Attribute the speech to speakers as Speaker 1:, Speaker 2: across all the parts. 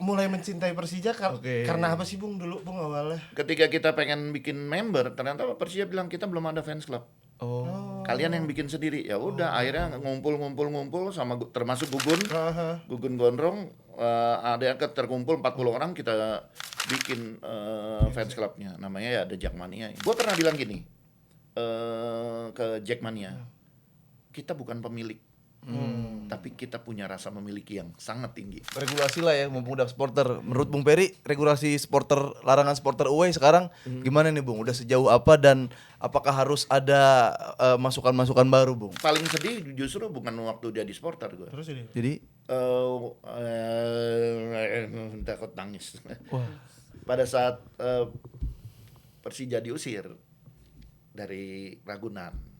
Speaker 1: mulai mencintai Persija karena apa sih Bung dulu Bung awalnya?
Speaker 2: Ketika kita pengen bikin member, ternyata Persija bilang kita belum ada fans club. Kalian yang bikin sendiri. Ya udah, akhirnya ngumpul sama termasuk Gugun Gondrong, ada yang terkumpul 40 orang, kita bikin fans clubnya. Namanya ya The Jackmania. Gue pernah bilang gini ke Jackmania, kita bukan pemilik. Tapi kita punya rasa memiliki yang sangat tinggi.
Speaker 3: Regulasi lah ya, mumpung udah supporter. Menurut Bung Peri, regulasi supporter, larangan supporter away sekarang gimana nih Bung? Udah sejauh apa dan apakah harus ada masukan-masukan baru Bung?
Speaker 2: Paling sedih justru bukan waktu jadi supporter gue.
Speaker 1: Terus ini.
Speaker 3: Jadi
Speaker 2: takut nangis. Pada saat Persija diusir dari Ragunan.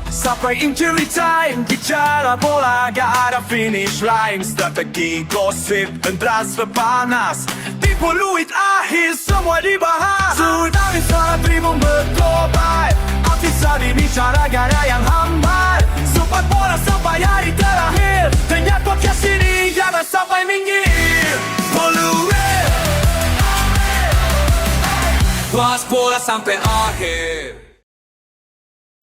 Speaker 4: Sampai injury time, bicara bola gak ada finish line. Strategi, gosip, dan transfer panas, tipu fluid akhir semua dibahas. Tsunami saat ribu berkobar, Afisa bicara gak ada yang hambar. Support bola sampai hari terakhir, dengar podcast ini jangan sampai minggir. Fluid, bahas bola sampai akhir.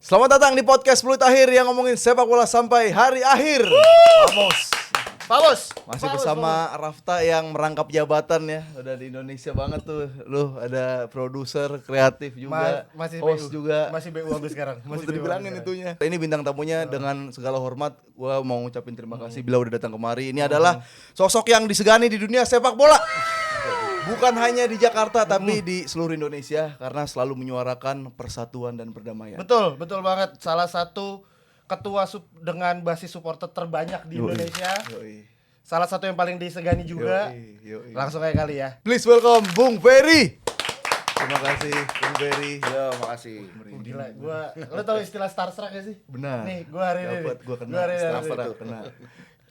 Speaker 3: selamat datang di podcast Peluit Akhir yang ngomongin sepak bola sampai hari akhir.
Speaker 1: Vamos.
Speaker 3: Masih bersama Rafta yang merangkap jabatan ya. Udah di Indonesia banget tuh. Lu ada produser, kreatif juga,
Speaker 1: masih
Speaker 3: host
Speaker 1: BU.
Speaker 3: juga.
Speaker 1: Masih BU Agus sekarang.
Speaker 3: Masih dibilangin itunya. Ini bintang tamunya dengan segala hormat. Gua mau ngucapin terima kasih bila udah datang kemari. Ini adalah sosok yang disegani di dunia sepak bola. Bukan hanya di Jakarta tapi di seluruh Indonesia karena selalu menyuarakan persatuan dan perdamaian.
Speaker 1: Betul banget. Salah satu ketua dengan basis supporter terbanyak di Indonesia.
Speaker 3: Yoi.
Speaker 1: Salah satu yang paling disegani juga.
Speaker 3: Yoi.
Speaker 1: Langsung aja kali ya.
Speaker 3: Please welcome Bung Peri. Terima kasih Bung Peri.
Speaker 2: Ya, makasih.
Speaker 1: Gila, lo tau istilah starstruck gak sih?
Speaker 3: Benar.
Speaker 1: Nih, gua hari ini.
Speaker 3: Dapat gua kena.
Speaker 1: Gua hari ini.
Speaker 3: Starstruck, kena.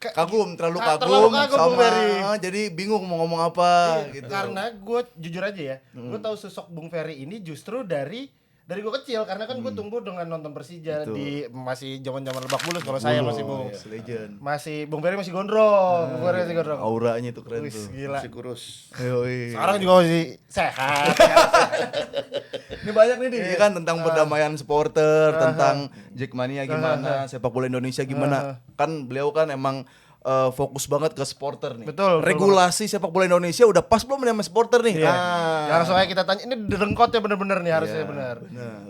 Speaker 1: Terlalu
Speaker 3: Kagum
Speaker 1: kagum, Bung
Speaker 3: sama
Speaker 1: Peri.
Speaker 3: jadi bingung mau ngomong apa gitu.
Speaker 1: Karena gue jujur aja ya, gue tahu sosok Bung Ferry ini justru dari gue kecil, karena kan gue tumbuh dengan nonton Persija.
Speaker 3: Betul.
Speaker 1: Di masih zaman-zaman Lebak Bulus kalau saya masih Bung.
Speaker 3: Yes, legend.
Speaker 1: Masih Bung Ferry masih gondrong, Bung Ferry masih gondrong.
Speaker 3: Auranya itu keren
Speaker 1: Wih,
Speaker 3: tuh.
Speaker 1: gila.
Speaker 2: Masih kurus.
Speaker 3: Yoi.
Speaker 1: Sekarang juga masih sehat.
Speaker 3: Ini banyak nih ya kan tentang perdamaian supporter, tentang Jackmania gimana, sepak bola Indonesia gimana. Kan beliau kan emang fokus banget ke supporter nih.
Speaker 1: Betul
Speaker 3: Regulasi sepak bola Indonesia udah pas belum sama supporter nih?
Speaker 1: Langsung aja kita tanya, ini dengkotnya bener-bener nih harusnya bener.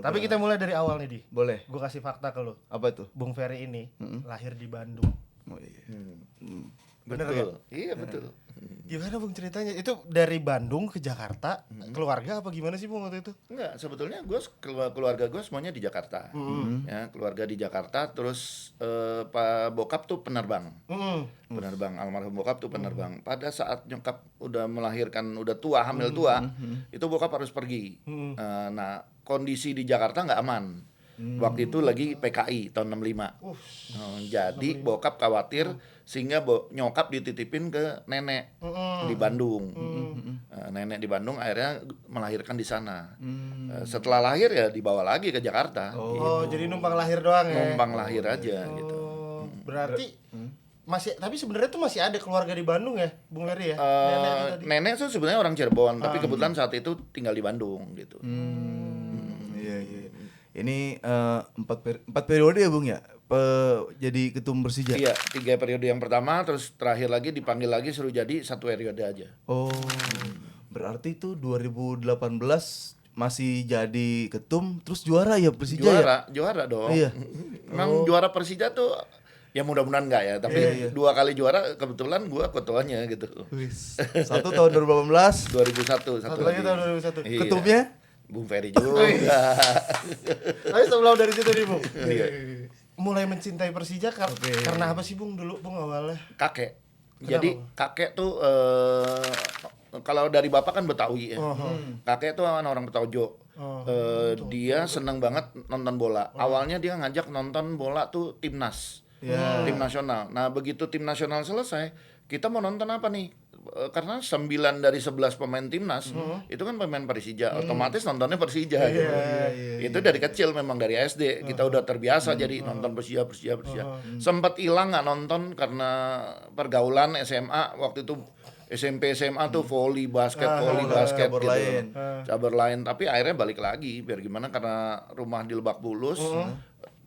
Speaker 1: Tapi kita mulai dari awal nih, Di.
Speaker 3: Boleh.
Speaker 1: Gue kasih fakta ke lu.
Speaker 3: Apa tuh?
Speaker 1: Bung Ferry ini lahir di Bandung.
Speaker 3: Oh, iya.
Speaker 1: Bener
Speaker 2: Betul.
Speaker 1: kan?
Speaker 2: Iya, betul.
Speaker 1: Gimana Bung ceritanya? Itu dari Bandung ke Jakarta, keluarga apa gimana sih Bung waktu itu?
Speaker 2: Enggak, sebetulnya keluarga gue semuanya di Jakarta. Ya, keluarga di Jakarta, terus Pak bokap tuh penerbang. Penerbang, almarhum bokap tuh penerbang. Pada saat nyokap udah melahirkan, udah tua, hamil tua, itu bokap harus pergi. Nah, kondisi di Jakarta nggak aman. Waktu itu lagi PKI tahun 65. Jadi bokap khawatir sehingga nyokap dititipin ke nenek di Bandung. Nenek di Bandung akhirnya melahirkan di sana. Setelah lahir ya dibawa lagi ke Jakarta.
Speaker 1: Oh, jadi numpang lahir doang ya?
Speaker 2: Numpang lahir aja gitu.
Speaker 1: Berarti masih, tapi sebenarnya tuh masih ada keluarga di Bandung ya, Bung Leri ya?
Speaker 2: Nenek tuh sebenarnya orang Cirebon, tapi kebetulan saat itu tinggal di Bandung gitu.
Speaker 3: Iya. Ini 4 periode ya Bung ya? Jadi ketum Persija?
Speaker 2: Iya, 3 periode yang pertama, terus terakhir lagi dipanggil lagi suruh jadi 1 periode aja.
Speaker 3: Oh, berarti itu 2018 masih jadi ketum, terus juara ya Persija ya?
Speaker 2: Juara dong.
Speaker 3: Iya.
Speaker 2: Memang juara Persija tuh ya mudah-mudahan enggak ya, tapi 2 kali juara kebetulan gua ketuanya gitu.
Speaker 3: Wis. Satu tahun 2018,
Speaker 2: 2001,
Speaker 1: Satu lagi tahun 2001.
Speaker 2: Iya.
Speaker 3: ketumnya
Speaker 2: Bung Ferry juga.
Speaker 1: Tapi sebelum dari situ nih Bung,
Speaker 2: Iya.
Speaker 1: mulai mencintai Persija karena apa sih Bung dulu Bung awalnya?
Speaker 2: Kakek. Jadi kakek tuh kalau dari bapak kan Betawi ya. Kakek tuh orang Betaojo. Dia seneng banget nonton bola. Awalnya dia ngajak nonton bola tuh timnas. Tim nasional. Nah, begitu tim nasional selesai, kita mau nonton apa nih? Karena 9 dari 11 pemain timnas itu kan pemain Persija, otomatis nontonnya Persija gitu. Itu dari kecil memang dari SD kita udah terbiasa jadi nonton Persija. Sempat hilang nggak nonton karena pergaulan SMA waktu itu. SMP SMA tuh volley basket
Speaker 3: cabur
Speaker 2: gitu.
Speaker 3: lain.
Speaker 2: Cabur lain, tapi akhirnya balik lagi biar gimana karena rumah di Lebak Bulus.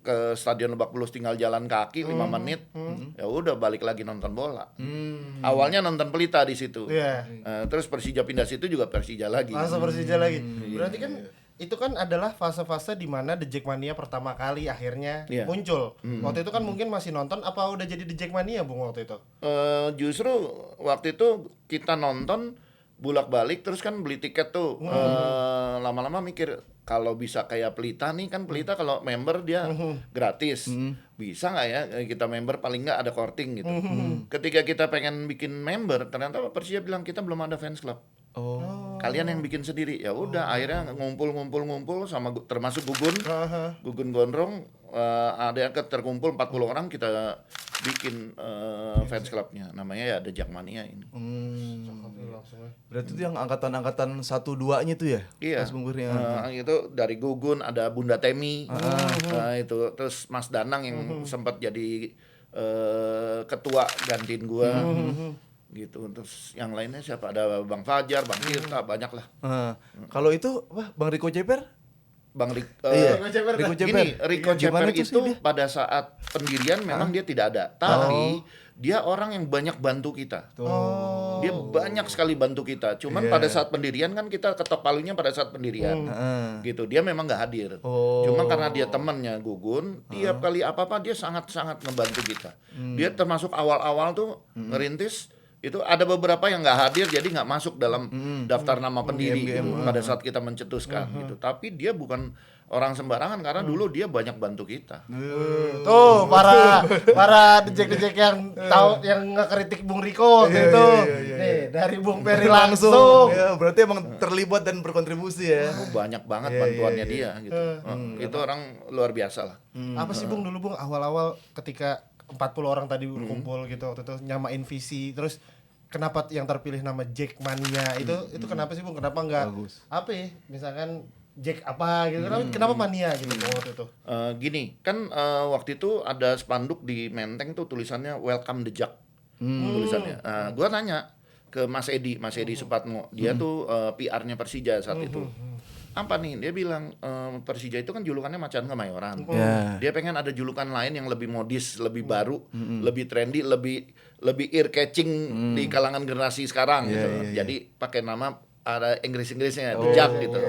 Speaker 2: Ke Stadion Lebak Bulus tinggal jalan kaki 5 menit. Ya udah balik lagi nonton bola. Awalnya nonton Pelita di situ. Terus Persija pindah situ juga Persija lagi.
Speaker 1: Langsung Persija lagi. Berarti kan itu kan adalah fase-fase di mana The Jackmania pertama kali akhirnya muncul. Waktu itu kan mungkin masih nonton apa udah jadi The Jackmania Bung waktu itu?
Speaker 2: Justru waktu itu kita nonton bolak-balik terus kan beli tiket tuh. Lama-lama mikir kalau bisa kayak Pelita nih kan Pelita kalau member dia gratis. Bisa nggak ya kita member paling nggak ada korting gitu. Ketika kita pengen bikin member ternyata Persija bilang kita belum ada fans club. Kalian yang bikin sendiri. Ya udah akhirnya ngumpul sama termasuk Gugun Gondrong ada yang terkumpul 40 orang kita bikin fans clubnya namanya ya The Jackmania ini.
Speaker 3: Berarti itu yang angkatan-angkatan 1-2-nya tuh ya?
Speaker 2: Iya.
Speaker 3: Mas Bung Peri,
Speaker 2: itu dari Gugun ada Bunda Temi. Itu terus Mas Danang yang sempat jadi ketua gantiin gua. Gitu. Terus yang lainnya siapa? Ada Bang Fajar, Bang Tirta, banyak lah.
Speaker 3: Kalau itu Bang Riko Ceper?
Speaker 2: Bang Riko
Speaker 3: Riko Ceper.
Speaker 2: Riko Ceper itu pada saat pendirian memang dia tidak ada, tapi dia orang yang banyak bantu kita. Dia banyak sekali bantu kita. Cuman pada saat pendirian kan kita ketok palunya pada saat pendirian. Gitu. Dia memang nggak hadir. Cuma karena dia temannya Gugun, tiap kali apa-apa dia sangat-sangat ngebantu kita. Dia termasuk awal-awal tuh ngerintis itu ada beberapa yang nggak hadir jadi nggak masuk dalam daftar nama pendiri gitu, pada saat kita mencetuskan gitu. Tapi dia bukan orang sembarangan karena dulu dia banyak bantu kita.
Speaker 1: Tuh para dejek-dejek yang tahu yang ngekritik Bung Riko gitu. Nih dari Bung Peri langsung.
Speaker 3: Ya, berarti emang terlibat dan berkontribusi ya.
Speaker 2: Banyak banget bantuannya dia gitu. Itu orang luar biasa lah.
Speaker 1: Apa sih Bung dulu Bung awal-awal ketika 40 orang tadi berkumpul gitu waktu itu nyamain visi terus kenapa yang terpilih nama Jackmania itu kenapa sih Bung? Kenapa enggak apa ya? Misalkan Jack apa gitu. Kenapa mania gitu waktu itu?
Speaker 2: Gini, kan waktu itu ada spanduk di Menteng tuh tulisannya Welcome the Jack. Tulisannya. Gua nanya ke Mas Edi Supatmo. Dia tuh PR-nya Persija saat itu. Apa nih? Dia bilang Persija itu kan julukannya Macan Kemayoran. Dia pengen ada julukan lain yang lebih modis, lebih baru, lebih trendy, lebih ear catching di kalangan generasi sekarang gitu. Jadi pakai nama ada Inggris-Inggrisnya, The Jack gitu.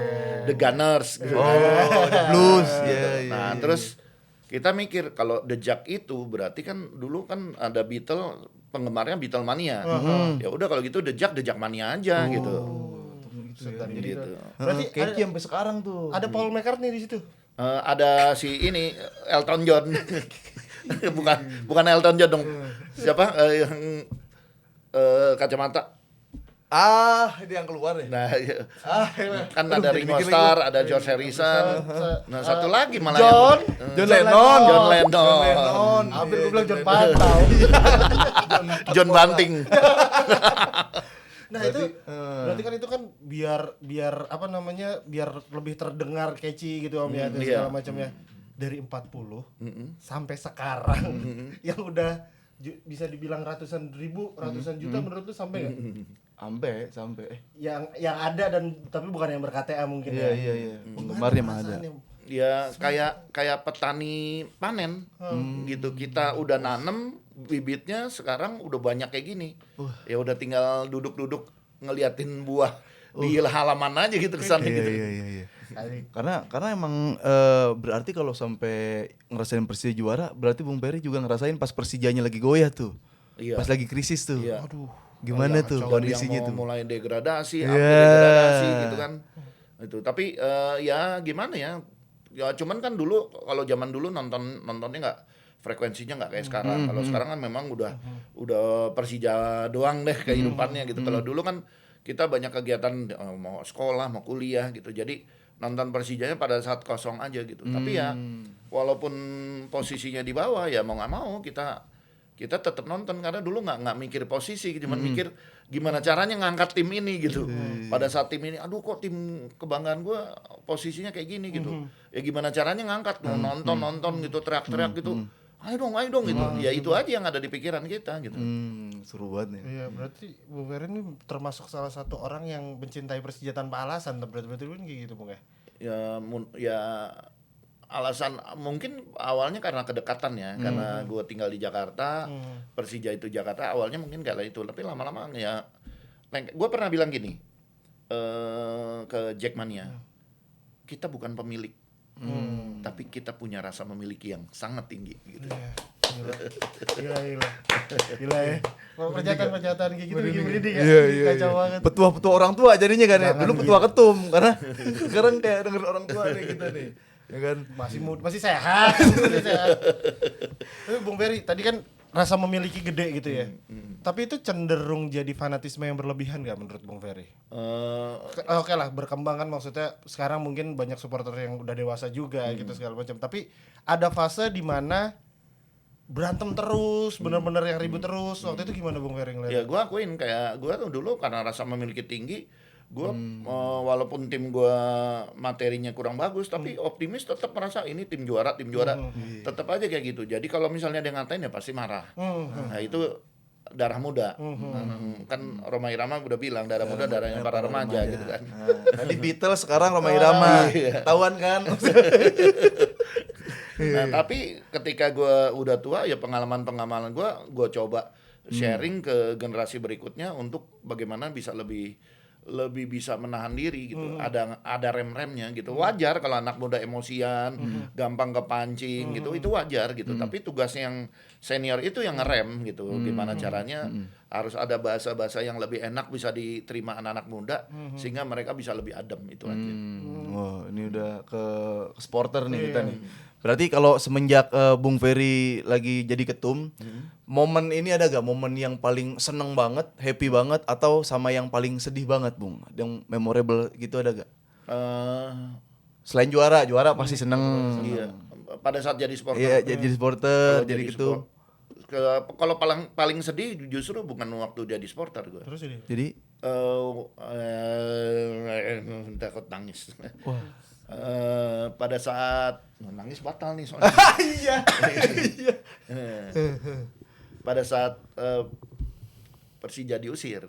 Speaker 2: The Gunners gitu.
Speaker 3: The Blues.
Speaker 2: Nah, terus kita mikir kalau The Jack itu berarti kan dulu kan ada Beatle, penggemarnya Beatlemania. Ya udah kalau gitu The Jackmania aja gitu. Gitu.
Speaker 1: Berarti
Speaker 3: Keki sampai sekarang tuh.
Speaker 1: ada Paul McCartney di situ.
Speaker 2: Ada si ini Elton John. bukan Elton John dong. Siapa yang kacamata?
Speaker 3: Ini yang keluar ya.
Speaker 2: Nah, kan ada Ringo Starr, ada George Harrison. Nah, satu lagi malah
Speaker 1: John Lennon.
Speaker 2: John Lennon.
Speaker 1: Hampir gue bilang John Pantau.
Speaker 2: John Banting.
Speaker 1: Nah berarti kan itu kan biar apa namanya biar lebih terdengar catchy gitu Om ya dan segala macamnya. Dari 40 sampai sekarang yang udah bisa dibilang ratusan ribu, ratusan juta menurut lu sampai nggak?
Speaker 3: Sampai.
Speaker 1: Yang ada dan tapi bukan yang ber-KTA mungkin ya.
Speaker 3: Iya. Penggemarnya mah ada.
Speaker 2: Ya kayak petani panen gitu. Kita udah nanem bibitnya sekarang udah banyak kayak gini. Ya udah tinggal duduk-duduk ngeliatin buah di halaman aja gitu kesannya gitu.
Speaker 3: Iya. Karena emang berarti kalau sampai ngerasain Persija juara, berarti Bung Peri juga ngerasain pas Persijanya lagi goyah tuh.
Speaker 2: Iya.
Speaker 3: Pas lagi krisis tuh.
Speaker 2: Iya.
Speaker 3: Aduh, gimana tuh kondisinya tuh?
Speaker 2: Mulai degradasi, degradasi gitu kan. Itu tapi ya gimana ya? Ya cuman kan dulu kalau zaman dulu nontonnya frekuensinya nggak kayak sekarang. Kalau sekarang kan memang udah Persija doang deh kehidupannya gitu. Kalau dulu kan kita banyak kegiatan mau sekolah, mau kuliah gitu. Jadi nonton Persijanya pada saat kosong aja gitu. Tapi ya walaupun posisinya di bawah ya mau nggak mau kita tetap nonton karena dulu nggak mikir posisi, cuma mikir gimana caranya ngangkat tim ini gitu. Pada saat tim ini, aduh kok tim kebanggaan gue posisinya kayak gini gitu. Ya gimana caranya ngangkat, nonton gitu, teriak-teriak gitu. Ayo dong gitu. Ya itu aja yang ada di pikiran kita gitu.
Speaker 3: Seru banget nih.
Speaker 1: Iya, berarti Bung Ferry ini termasuk salah satu orang yang mencintai Persija tanpa alasan, berarti kan kayak gitu Bung ya?
Speaker 2: Ya alasan mungkin awalnya karena kedekatan ya, karena gue tinggal di Jakarta, Persija itu Jakarta, awalnya mungkin karena itu, tapi lama-lama ya, gue pernah bilang gini ke Jackmania, kita bukan pemilik, tapi kita punya rasa memiliki yang sangat tinggi gitu.
Speaker 1: Gila ya. Pernyataan kayak gitu bikin merinding ya.
Speaker 3: Iya.
Speaker 1: Kacau banget.
Speaker 3: Petua-petua orang tua jadinya kan ya. Dulu petua ketum karena sekarang kayak denger orang tua nih kita nih. Ya kan?
Speaker 1: Masih muda, masih sehat. Masih sehat. Tapi Bung Ferry tadi kan rasa memiliki gede gitu ya. Tapi itu cenderung jadi fanatisme yang berlebihan gak menurut Bung Ferry? Oke lah, berkembang kan maksudnya sekarang mungkin banyak supporter yang udah dewasa juga gitu segala macam. Tapi ada fase di mana berantem terus, bener-bener yang ribut terus. Waktu itu gimana Bung Ferry ngeliat?
Speaker 2: Ya gue akuin kayak gue tuh dulu karena rasa memiliki tinggi, gue walaupun tim gue materinya kurang bagus, tapi optimis tetap merasa ini tim juara, tetap aja kayak gitu. Jadi kalau misalnya dia ngatain ya pasti marah. Nah itu darah muda. Kan Rhoma Irama udah bilang darah muda darahnya para remaja gitu kan.
Speaker 3: Tadi Beatles sekarang Rhoma Irama. Ketahuan kan?
Speaker 2: Nah tapi ketika gue udah tua ya pengalaman gue coba sharing ke generasi berikutnya untuk bagaimana bisa lebih bisa menahan diri gitu. Ada rem-remnya gitu. Wajar kalau anak muda emosian, gampang kepancing gitu, itu wajar gitu. Tapi tugasnya yang senior itu yang ngerem gitu. Gimana caranya harus ada bahasa-bahasa yang lebih enak bisa diterima anak-anak muda sehingga mereka bisa lebih adem itu aja.
Speaker 3: Wah, ini udah ke supporter nih kita nih. Berarti kalau semenjak Bung Ferry lagi jadi ketum, momen ini ada gak momen yang paling seneng banget, happy banget, atau sama yang paling sedih banget Bung? Yang memorable gitu ada gak? Selain juara pasti seneng.
Speaker 2: Iya. Pada saat jadi supporter.
Speaker 3: Iya, jadi supporter, jadi ketum.
Speaker 2: Kalau paling sedih justru bukan waktu jadi supporter gue.
Speaker 1: Terus ini?
Speaker 3: Jadi
Speaker 2: takut nangis.
Speaker 3: wah.
Speaker 2: Pada saat nangis batal nih soalnya.
Speaker 3: Iya.
Speaker 2: Pada saat Persija diusir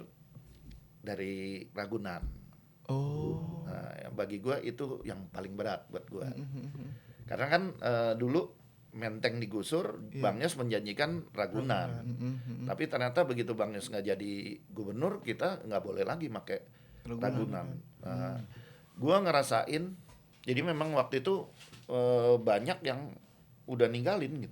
Speaker 2: dari Ragunan.
Speaker 3: Oh.
Speaker 2: Nah, yang bagi gue itu yang paling berat buat gue. Karena kan dulu Menteng digusur, Bang Yos menjanjikan Ragunan. Tapi ternyata begitu Bang Yos nggak jadi gubernur, kita nggak boleh lagi pakai Ragunan. Nah, gue ngerasain. Jadi memang waktu itu banyak yang udah ninggalin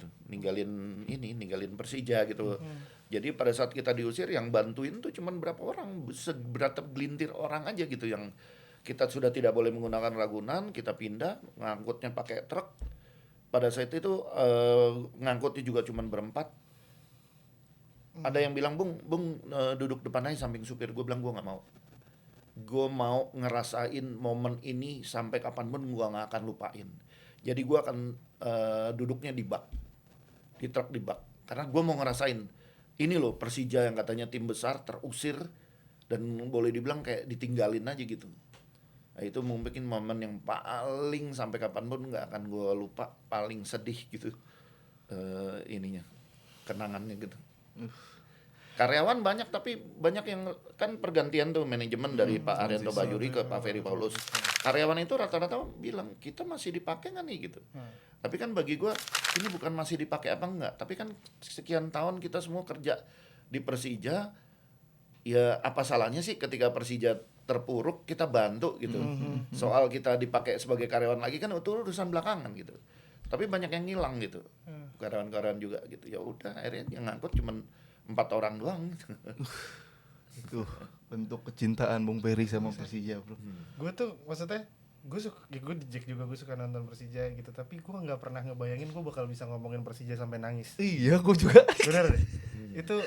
Speaker 2: Persija gitu. Jadi pada saat kita diusir yang bantuin tuh cuman berapa orang, seberapa gelintir orang aja gitu yang kita sudah tidak boleh menggunakan Ragunan, kita pindah ngangkutnya pakai truk. Pada saat itu ngangkutnya juga cuman berempat. Ada yang bilang Bung duduk depan aja samping supir. Gue bilang gue nggak mau. Gue mau ngerasain momen ini sampai kapanpun gue nggak akan lupain. Jadi gue akan duduknya di bak, di truk di bak, karena gue mau ngerasain ini loh Persija yang katanya tim besar terusir dan boleh dibilang kayak ditinggalin aja gitu. Nah, itu mungkin momen yang paling sampai kapanpun nggak akan gue lupa, paling sedih gitu ininya, kenangannya gitu. Karyawan banyak tapi banyak yang kan pergantian tuh manajemen dari Pak Arianto Bajuri ke Pak Ferry Paulus. Karyawan itu rata-rata bilang kita masih dipakai nggak nih gitu. Tapi kan bagi gue ini bukan masih dipakai apa enggak, tapi kan sekian tahun kita semua kerja di Persija, ya apa salahnya sih ketika Persija terpuruk kita bantu gitu. Soal kita dipakai sebagai karyawan lagi kan itu urusan belakangan gitu. Tapi banyak yang ngilang gitu, karyawan-karyawan juga gitu. Ya udah akhirnya yang ngangkut cuman 4 orang doang.
Speaker 3: Itu bentuk kecintaan Bung Ferry sama Persija, bro.
Speaker 1: Gue tuh maksudnya gue di Jack juga gue suka nonton Persija gitu, tapi gue nggak pernah ngebayangin gue bakal bisa ngomongin Persija sampai nangis.
Speaker 3: Iya, gue juga.
Speaker 1: Bener deh. Itu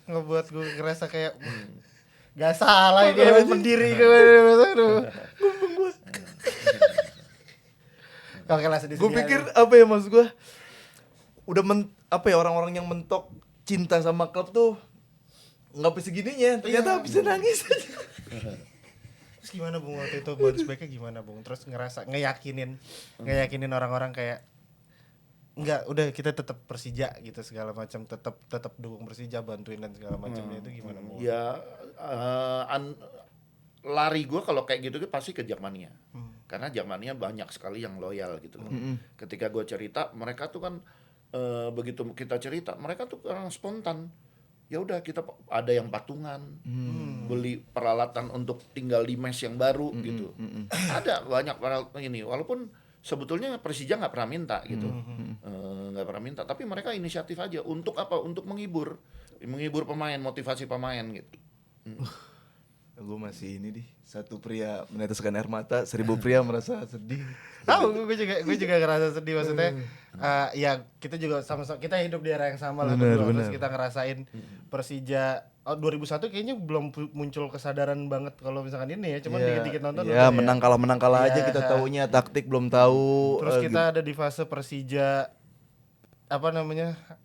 Speaker 1: ngebuat gue ngerasa kayak gak salah ini emang pendiri gue. Aduh. Oke lah, sedih.
Speaker 3: Gue pikir apa ya, maksud gue udah orang-orang yang mentok cinta sama klub tuh nggak bisa segininya, ternyata bisa nangis.
Speaker 1: Terus gimana Bung waktu itu bounce back-nya gimana Bung? Terus ngerasa ngeyakinin orang-orang kayak enggak, udah kita tetap Persija gitu segala macam, tetap dukung Persija, bantuin dan segala macamnya, itu gimana Bung?
Speaker 2: Ya lari gue kalau kayak gitu pasti ke Jakmania. Karena Jakmania banyak sekali yang loyal gitu loh. Ketika gue cerita, mereka tuh kan begitu kita cerita, mereka tuh orang spontan. Ya udah, kita ada yang patungan, beli peralatan untuk tinggal di mes yang baru gitu. Ada banyak peralatan ini, walaupun sebetulnya Persija nggak pernah minta gitu, nggak pernah minta, tapi mereka inisiatif aja. Untuk apa? Untuk menghibur pemain, motivasi pemain gitu.
Speaker 3: Gue masih ini satu pria meneteskan air mata, 1000 pria merasa sedih.
Speaker 1: Tahu, gue juga ngerasa sedih, maksudnya ya kita juga sama-sama, kita hidup di era yang sama lah, terus kita ngerasain Persija 2001 kayaknya belum muncul kesadaran banget kalau misalkan ini ya, cuman dikit-dikit nonton
Speaker 3: ya, menang kalah aja kita taunya, taktik belum tahu.
Speaker 1: Terus kita ada di fase Persija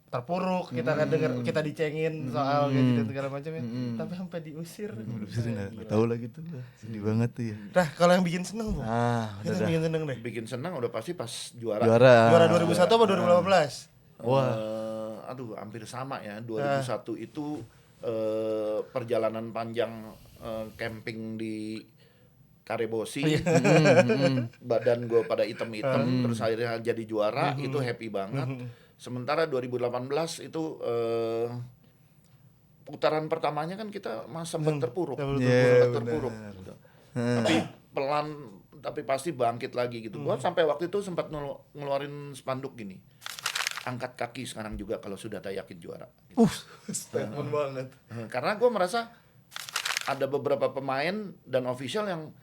Speaker 1: terpuruk, kita kan denger, kita dicengin soal kayak gitu segala macamnya, tapi sampai diusir.
Speaker 3: Nggak tahu lagi tuh, sedih banget tuh ya.
Speaker 1: Nah, kalau yang bikin seneng Bung, kita bikin seneng deh.
Speaker 2: Bikin senang udah pasti pas juara.
Speaker 1: Juara 2001 apa 2018?
Speaker 3: Wah,
Speaker 2: Aduh, hampir sama ya. 2001 itu perjalanan panjang camping di Karebosi, badan gue pada hitam-hitam, terus akhirnya jadi juara, itu happy banget. Sementara 2018 itu putaran pertamanya kan kita sempat terpuruk, terpuruk. Gitu. Tapi pelan, tapi pasti bangkit lagi gitu. Gua sampai waktu itu sempat ngeluarin spanduk gini, angkat kaki sekarang juga kalau sudah tak yakin juara. Gitu.
Speaker 3: statement banget.
Speaker 2: Karena gue merasa ada beberapa pemain dan official yang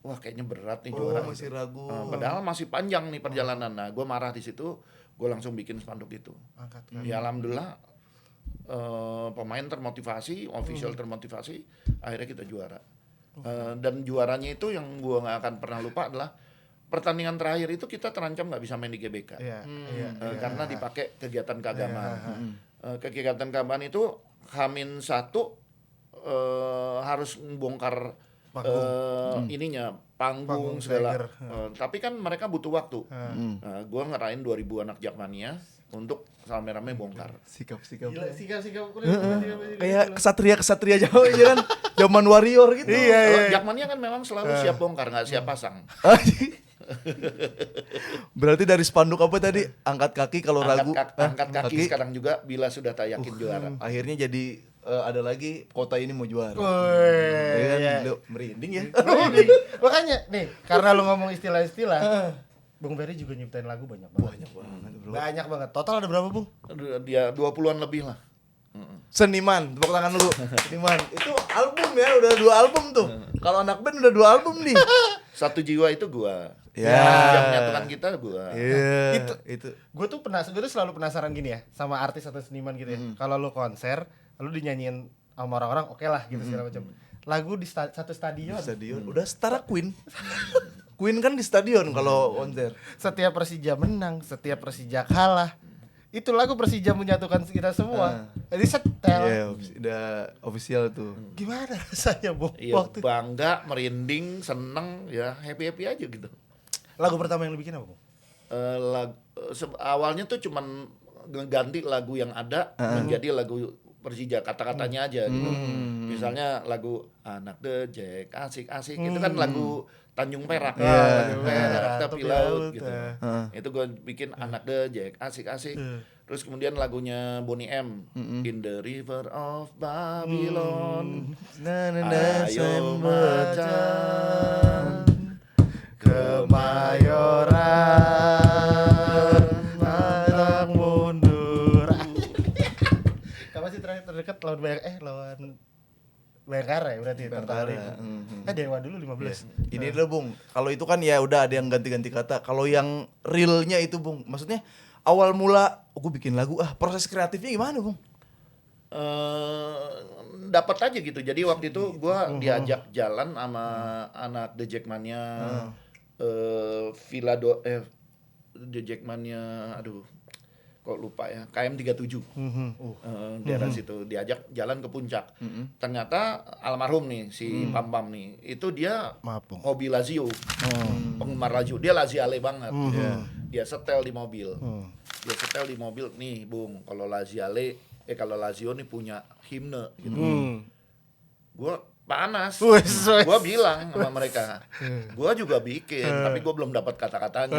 Speaker 2: wah kayaknya berat nih juara.
Speaker 3: Masih ragu.
Speaker 2: Padahal masih panjang nih perjalanan. Nah, gue marah di situ. Gue langsung bikin spanduk itu. Ya alhamdulillah pemain termotivasi, official termotivasi, akhirnya kita juara. Dan juaranya itu yang gue nggak akan pernah lupa adalah pertandingan terakhir itu kita terancam nggak bisa main di GBK. Karena dipakai kegiatan keagamaan. Kegiatan keagamaan itu H-1 harus membongkar panggung segala. Tapi kan mereka butuh waktu. Gue ngerain 2000 anak Jakmania untuk rame-rame bongkar.
Speaker 3: Sikap-sikap.
Speaker 1: Gila, sikap
Speaker 3: Kayak kesatria Jawa aja kan. Zaman warrior gitu.
Speaker 2: Kalau Jakmania kan memang selalu siap bongkar, nggak siap pasang.
Speaker 3: Berarti dari spanduk apa tadi? Angkat kaki kalau ragu.
Speaker 2: Angkat kaki sekarang juga bila sudah tak yakin juara.
Speaker 3: Akhirnya jadi ada lagi kota ini mau juara. Lu merinding ya.
Speaker 1: Makanya nih, karena lu ngomong istilah-istilah, Bung Ferry juga nyiptain lagu banyak banget. Banyak banget. Total ada berapa, Bung?
Speaker 2: Dia 20-an lebih lah.
Speaker 3: Seniman, tepuk tangan dulu. Seniman. Itu album ya, udah 2 album tuh. Kalau anak band udah 2 album nih.
Speaker 2: Satu jiwa itu gua.
Speaker 3: Ya.
Speaker 2: Yang menyatukan kita gua.
Speaker 3: Itu.
Speaker 1: Gue tuh selalu penasaran gini ya, sama artis atau seniman gitu ya. Kalau lu konser, lu dinyanyiin sama orang-orang, oke lah gitu segala macam. Lagu di satu stadion.
Speaker 3: Udah setara Queen. Queen kan di stadion kalau konser.
Speaker 1: Setiap Persija menang, setiap Persija kalah, itu lagu Persija menyatukan kita semua. Jadi setel.
Speaker 3: Iya, udah official tuh.
Speaker 1: Gimana rasanya, Bung?
Speaker 2: Iya, bangga, merinding, seneng, ya happy-happy aja gitu.
Speaker 1: Lagu pertama yang lu bikin apa, Bung?
Speaker 2: Awalnya tuh cuman ganti lagu yang ada menjadi lagu Persija, kata-katanya aja gitu. Misalnya lagu Anak Dejek, asik-asik, itu kan lagu Tanjung Perak, Tanjung Perak, tepi laut gitu. Itu gue bikin Anak Dejek, asik-asik. Terus kemudian lagunya Boney M, In the River of Babylon, ayo macan Kemayoran,
Speaker 1: Matang mundur. Kapan sih terakhir terdekat lawan Bayangkara ya? berarti tertarik. Dewa dulu 15.
Speaker 3: Ini dulu Bung, kalau itu kan ya udah ada yang ganti-ganti kata. Kalau yang realnya itu Bung, maksudnya awal mula gue bikin lagu, proses kreatifnya gimana Bung?
Speaker 2: Dapat aja gitu. Jadi waktu itu gua diajak jalan sama anak The Jackmania, The Jackmania, aduh kok lupa ya, KM 37. Daerah situ diajak jalan ke puncak. Ternyata almarhum nih si Pam nih, itu dia
Speaker 1: Maaf, Bung.
Speaker 2: hobi Lazio. Penggemar Lazio. Dia Laziale banget. Dia setel di mobil. Dia setel di mobil nih, Bung, kalau Lazio nih punya himne gitu. Gua panas. Gua bilang sama mereka, gua juga bikin, tapi gua belum dapat kata-katanya.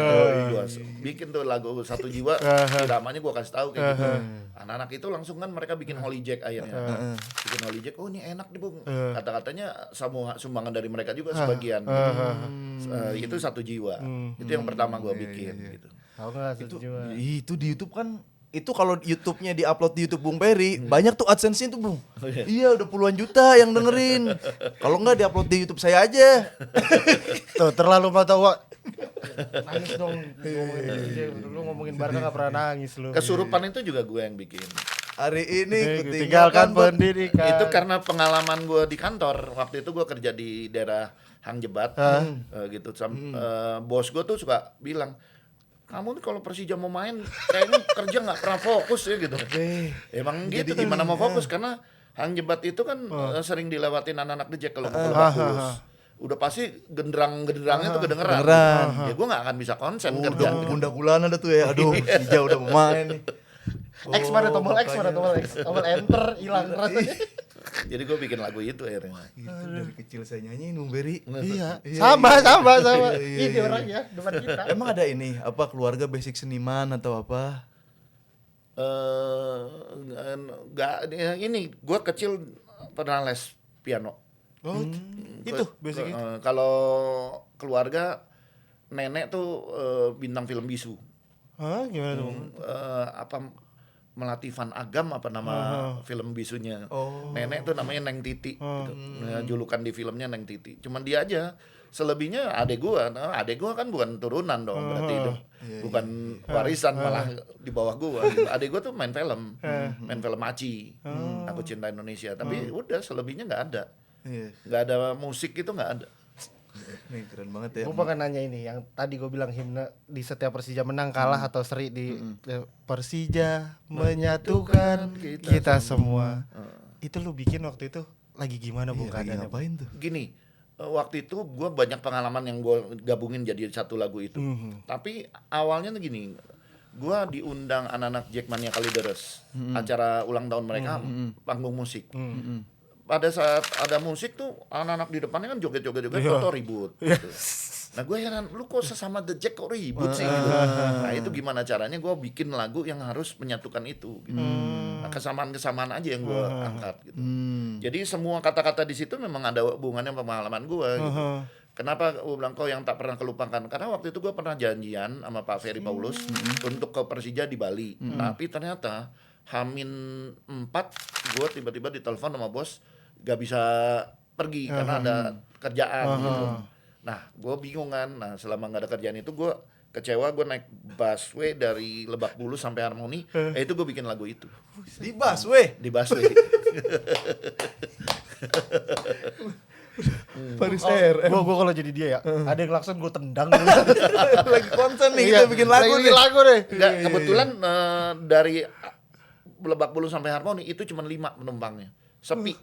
Speaker 2: Gua bikin tuh lagu Satu Jiwa, iramanya gua kasih tahu kayak gitu. Anak-anak itu langsung kan mereka bikin Holy Jack akhirnya. Bikin Holy Jack, oh ini enak nih Bung. Kata-katanya sumbangan dari mereka juga sebagian. Itu Satu Jiwa. Itu yang pertama gua bikin gitu.
Speaker 1: Tahu enggak Satu Jiwa?
Speaker 3: Itu di YouTube kan, itu kalau YouTube-nya diupload di YouTube Bung Peri, banyak tuh AdSense-nya tuh Bung. Iya, udah puluhan juta yang dengerin. Kalau enggak diupload di YouTube saya aja.
Speaker 1: Tuh terlalu mata uang. Nangis dong. Lu ngomongin Barca enggak pernah nangis lu.
Speaker 2: Kesurupan itu juga gue yang bikin.
Speaker 3: Hari ini
Speaker 1: tinggalkan pendidikan.
Speaker 2: Itu karena pengalaman gue di kantor. Waktu itu gue kerja di daerah Hang Jebat, gitu. Bos gue tuh suka bilang, kamu nih kalau Persija mau main kayaknya kerja nggak pernah fokus ya gitu. Emang gitu, gimana mau fokus karena Hang Jebat itu kan sering dilewatin anak-anak The Jack kalau mau Lebak Bulus. Udah pasti genderang-genderangnya tuh kedengeran. Ya gue nggak akan bisa konsen kerja.
Speaker 3: Bunda Gulana ada tuh ya. Aduh, Persija udah mau main nih.
Speaker 1: X mana tombol X, tombol enter hilang rasanya.
Speaker 2: Jadi gue bikin lagu itu akhirnya.
Speaker 3: Itu dari kecil saya nyanyiin Bung Beri.
Speaker 1: Iya. Sama. Ini orangnya depan kita.
Speaker 3: Emang ada ini apa keluarga basic seniman atau apa?
Speaker 2: Nggak, ini gue kecil pernah les piano.
Speaker 1: Oh, itu basic itu.
Speaker 2: Kalau keluarga nenek tuh bintang film bisu.
Speaker 1: Hah, gimana tuh?
Speaker 2: Melati Van Agam apa nama film bisunya. Nenek tuh namanya Neng Titi gitu. Julukan di filmnya Neng Titi. Cuman dia aja. Selebihnya adek gua kan bukan turunan dong, berarti itu bukan warisan, malah di bawah gua gitu. Adek gua tuh main film Aci, Aku Cinta Indonesia, tapi udah selebihnya nggak ada. Nggak ada musik itu nggak ada.
Speaker 3: Nih keren banget ya.
Speaker 1: Gue pengen nanya ini, yang tadi gue bilang himne di setiap Persija menang kalah atau seri di Persija menyatukan kita semua. Itu lu bikin waktu itu lagi gimana Bung keadaannya?
Speaker 3: Ngapain tuh?
Speaker 2: Gini, waktu itu gue banyak pengalaman yang gue gabungin jadi satu lagu itu. Tapi awalnya tuh gini, gue diundang anak-anak Jackmania Kalideres, acara ulang tahun mereka, panggung musik. Pada saat ada musik tuh anak-anak di depannya kan joget-joget atau ribut gitu. Nah gue heran, lu kok sesama The Jack kok ribut sih gitu. Nah itu gimana caranya gue bikin lagu yang harus menyatukan itu gitu. Nah, kesamaan-kesamaan aja yang gue angkat gitu. Jadi semua kata-kata di situ memang ada hubungannya sama pengalaman gue gitu. Kenapa gue bilang kau yang tak pernah kelupakan? Karena waktu itu gue pernah janjian sama Pak Ferry Paulus untuk ke Persija di Bali. Tapi ternyata H-4 gue tiba-tiba ditelepon sama bos, gak bisa pergi karena ada kerjaan gitu. Nah gue bingung kan. Nah selama gak ada kerjaan itu gue kecewa. Gue naik busway dari Lebak Bulus sampai Harmoni. Itu gue bikin lagu itu
Speaker 3: Di busway.
Speaker 2: di busway.
Speaker 3: Paris Air.
Speaker 1: Gue kalau jadi dia ya, ada yang klakson gue tendang.
Speaker 3: Lagi konsen nih kita bikin lagu nih.
Speaker 2: Nggak, kebetulan dari Lebak Bulus sampai Harmoni itu cuma 5 penumpangnya, sepi.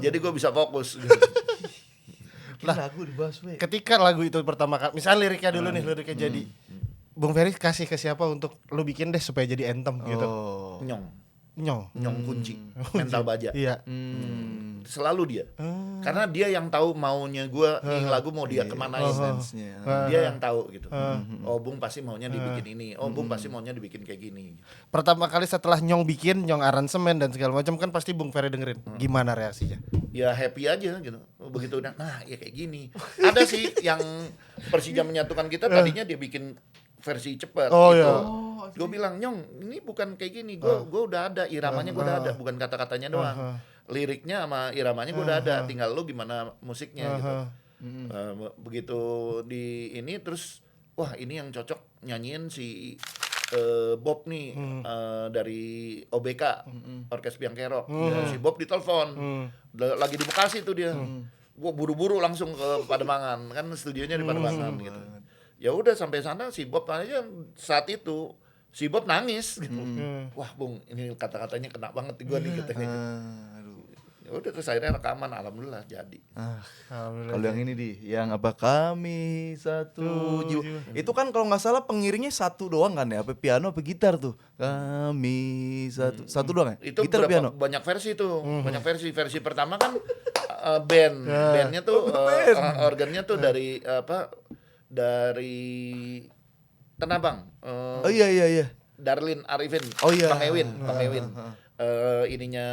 Speaker 2: Jadi gue bisa fokus.
Speaker 3: Bikin lagu di busway.
Speaker 1: Ketika lagu itu pertama kali, misalnya liriknya dulu nih, liriknya jadi, Bung Ferry kasih ke siapa untuk lu bikin deh supaya jadi anthem gitu? Nyong
Speaker 2: Kunci, mental baja.
Speaker 1: Iya.
Speaker 2: Selalu dia. Karena dia yang tahu maunya gue nih lagu mau dia kemanain. Dia yang tahu gitu. Oh Bung pasti maunya dibikin ini. Oh Bung pasti maunya dibikin kayak gini.
Speaker 1: Pertama kali setelah Nyong bikin, Nyong aransemen dan segala macam kan pasti Bung Ferry dengerin. Gimana reaksinya?
Speaker 2: Ya happy aja gitu. Begitu udah, nah ya kayak gini. Ada sih yang Persija menyatukan kita tadinya dia bikin versi cepat gitu. Gue bilang Nyong ini bukan kayak gini. Gue udah ada iramanya, gue udah ada, bukan kata-katanya doang. liriknya sama iramanya gue udah ada, tinggal lu gimana musiknya gitu. Begitu di ini terus wah ini yang cocok nyanyiin si Bob nih dari OBK Orkes Biang Kerok. Si Bob ditelepon lagi di Bekasi tuh dia. Gua buru-buru langsung ke Pademangan, kan studionya di Pademangan gitu. Ya udah sampai sana si Bob aja saat itu si Bob nangis gitu. Wah Bung, ini kata-katanya kena banget di gua nih katanya. Ya udah terus akhirnya rekaman, alhamdulillah jadi.
Speaker 3: Kalau yang ini yang apa kami satu jiwa. Itu kan kalau nggak salah pengiringnya satu doang kan ya, apa piano apa gitar tuh. Kami satu doang ya?
Speaker 2: Itu
Speaker 3: gitar piano.
Speaker 2: Banyak versi tuh. Banyak versi. Versi pertama kan bandnya tuh organnya tuh dari dari Tanah Abang.
Speaker 3: Oh iya.
Speaker 2: Darlin Arifin.
Speaker 3: Oh iya.
Speaker 2: Bang Ewin. Ininya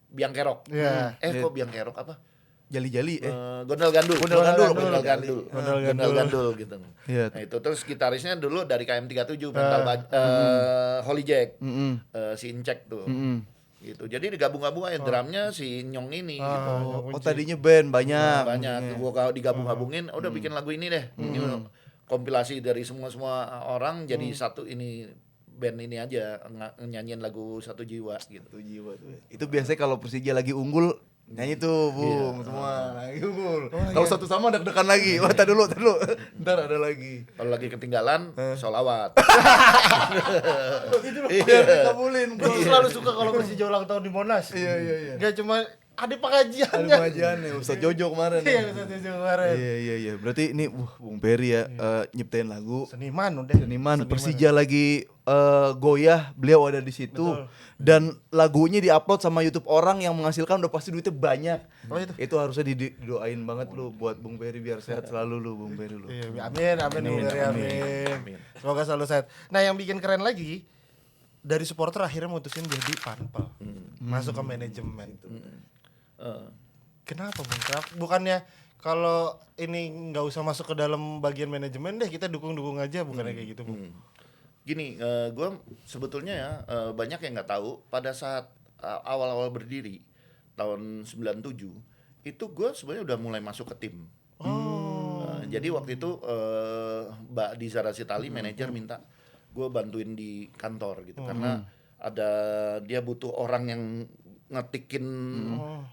Speaker 2: Biang Kerok. Kok Biang Kerok apa?
Speaker 3: Jali-jali
Speaker 2: Gondal Gandul gitu.
Speaker 3: Iya.
Speaker 2: Nah itu terus gitarisnya dulu dari KM37 mental Holy Jack. Si Incek tuh. Gitu. Jadi digabung-gabung aja drumnya si Nyong ini gitu.
Speaker 3: Oh tadinya band banyak.
Speaker 2: Gua kalau digabung-gabungin udah bikin lagu ini deh. Ini kompilasi dari semua orang jadi satu ini band ini aja nyanyiin lagu Satu Jiwa gitu.
Speaker 3: Itu biasanya kalau Persija lagi unggul nyanyi tuh Bung semua lagi unggul. Kalau satu sama deg-degan lagi. Wah, tar dulu. Ntar ada lagi.
Speaker 2: Kalau lagi ketinggalan sholawat.
Speaker 3: Biar dikabulin.
Speaker 1: Gue selalu suka kalau Persija ulang tahun di Monas.
Speaker 3: Iya.
Speaker 1: Gak cuma ada pengajiannya.
Speaker 3: Ada pengajiannya Ustaz Jojo kemarin.
Speaker 1: Iya, Ustaz Jojo kemarin.
Speaker 3: Iya. Berarti ini Bung Peri ya nyiptain lagu.
Speaker 1: Seniman.
Speaker 3: Persija lagi goyah, beliau ada di situ. Betul. Dan lagunya diupload sama YouTube orang yang menghasilkan udah pasti duitnya banyak. Itu harusnya didoain banget lu buat Bung Peri biar sehat selalu lu Bung Peri lu.
Speaker 1: Iya, amin. Semoga selalu sehat. Nah, yang bikin keren lagi dari supporter akhirnya mutusin jadi panpel. Masuk ke manajemen. Kenapa Bung? Bukannya kalau ini nggak usah masuk ke dalam bagian manajemen deh, kita dukung aja, bukannya kayak gitu Bung?
Speaker 2: Gini, gue sebetulnya ya banyak yang nggak tahu pada saat awal-awal berdiri tahun 97 itu gue sebenarnya udah mulai masuk ke tim. Jadi waktu itu Mbak Diza Rasitali manajer minta gue bantuin di kantor gitu karena ada dia butuh orang yang ngetikin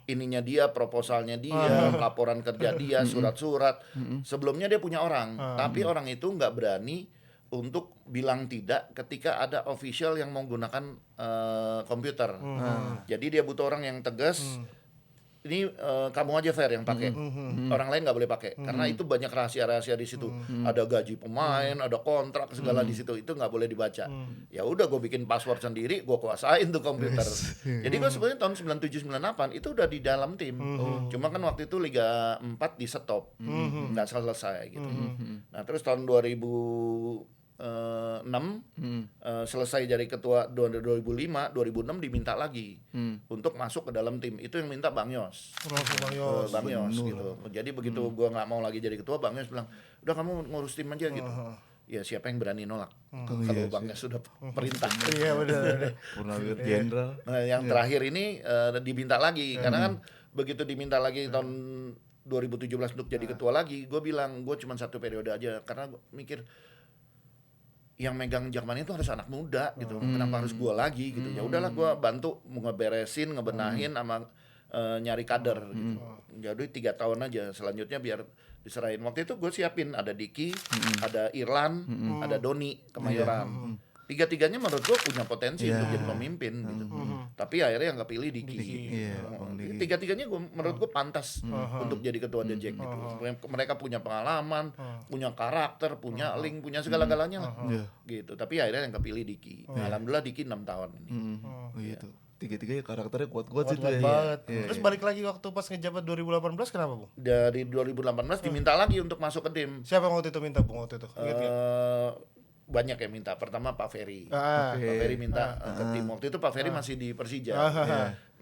Speaker 2: ininya dia, proposalnya dia, laporan kerja dia, surat-surat. Sebelumnya dia punya orang, tapi orang itu nggak berani untuk bilang tidak ketika ada official yang mau gunakan komputer. Jadi dia butuh orang yang tegas. Ini kamu aja Fair yang pakai. Orang lain nggak boleh pakai karena itu banyak rahasia-rahasia di situ. Ada gaji pemain, ada kontrak segala di situ. Itu nggak boleh dibaca. Ya udah gue bikin password sendiri, gue kuasain tuh komputer. Jadi gue sebenarnya tahun 97 98 itu udah di dalam tim. Cuma kan waktu itu Liga 4 di stop. Nggak selesai gitu. Nah, terus tahun 2006 selesai jadi ketua 2005 diminta lagi untuk masuk ke dalam tim. Itu yang minta Bang Yos. Bang Yos gitu. Jadi begitu gua nggak mau lagi jadi ketua, Bang Yos bilang udah kamu ngurus tim aja gitu. Ya siapa yang berani nolak kalau Bang Yos sudah perintah.
Speaker 1: Iya benar.
Speaker 3: Purnawirawan Jenderal.
Speaker 2: Nah yang terakhir ini diminta lagi karena kan begitu diminta lagi tahun 2017 untuk jadi ketua lagi, gue bilang gue cuma 1 periode aja karena gua mikir yang megang Jakmania itu harus anak muda gitu. Kenapa harus gue lagi gitu. Ya udahlah gue bantu ngeberesin, ngebenahin sama nyari kader gitu. Jadi 3 tahun aja. Selanjutnya biar diserahin. Waktu itu gue siapin ada Diki, ada Irlan, ada Doni Kemayoran. 3-tiganya menurut gue punya potensi untuk jadi pemimpin gitu. Tapi akhirnya yang kepilih Diki. 3-tiganya menurut gue pantas untuk jadi ketua The Jack gitu. Mereka punya pengalaman, punya karakter, punya link, punya segala-galanya lah. Gitu. Tapi akhirnya yang kepilih Diki. Alhamdulillah Diki 6 tahun ini.
Speaker 3: Gitu. 3-tiganya karakternya kuat-kuat sih tuh ya.
Speaker 1: Banget. Terus balik lagi waktu pas ngejabat 2018 kenapa Bung?
Speaker 2: Dari 2018 diminta lagi untuk masuk ke tim.
Speaker 1: Siapa yang waktu itu minta Bung waktu itu? Ingat gak?
Speaker 2: Banyak yang minta. Pertama Pak Ferry. Pak Ferry minta ke tim. Waktu itu Pak Ferry masih di Persija.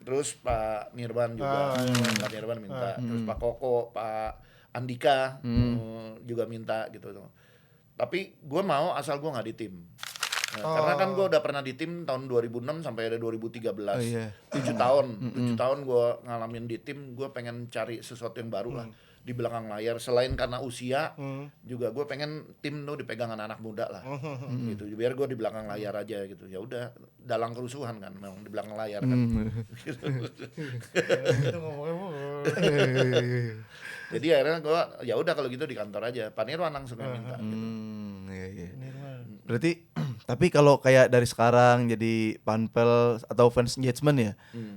Speaker 2: Terus Pak Nirban juga. Pak Nirban minta. Terus Pak Koko, Pak Andika juga minta gitu. Tapi gue mau asal gue nggak di tim. Karena kan gue udah pernah di tim tahun 2006 sampai ada 2013.
Speaker 3: Oh, iya.
Speaker 2: 7 tahun. 7 tahun gue ngalamin di tim, gue pengen cari sesuatu yang baru lah di belakang layar. Selain karena usia, juga gue pengen tim tuh dipegang anak muda lah. Gitu. Biar gue di belakang layar aja gitu. Ya udah, dalang kerusuhan kan memang di belakang layar kan.
Speaker 1: Itu ngomongnya
Speaker 2: Jadi akhirnya gue ya udah kalau gitu di kantor aja. Pak Nirwan langsung yang minta gitu.
Speaker 3: Iya. Berarti tapi kalau kayak dari sekarang jadi panpel atau fans engagement ya,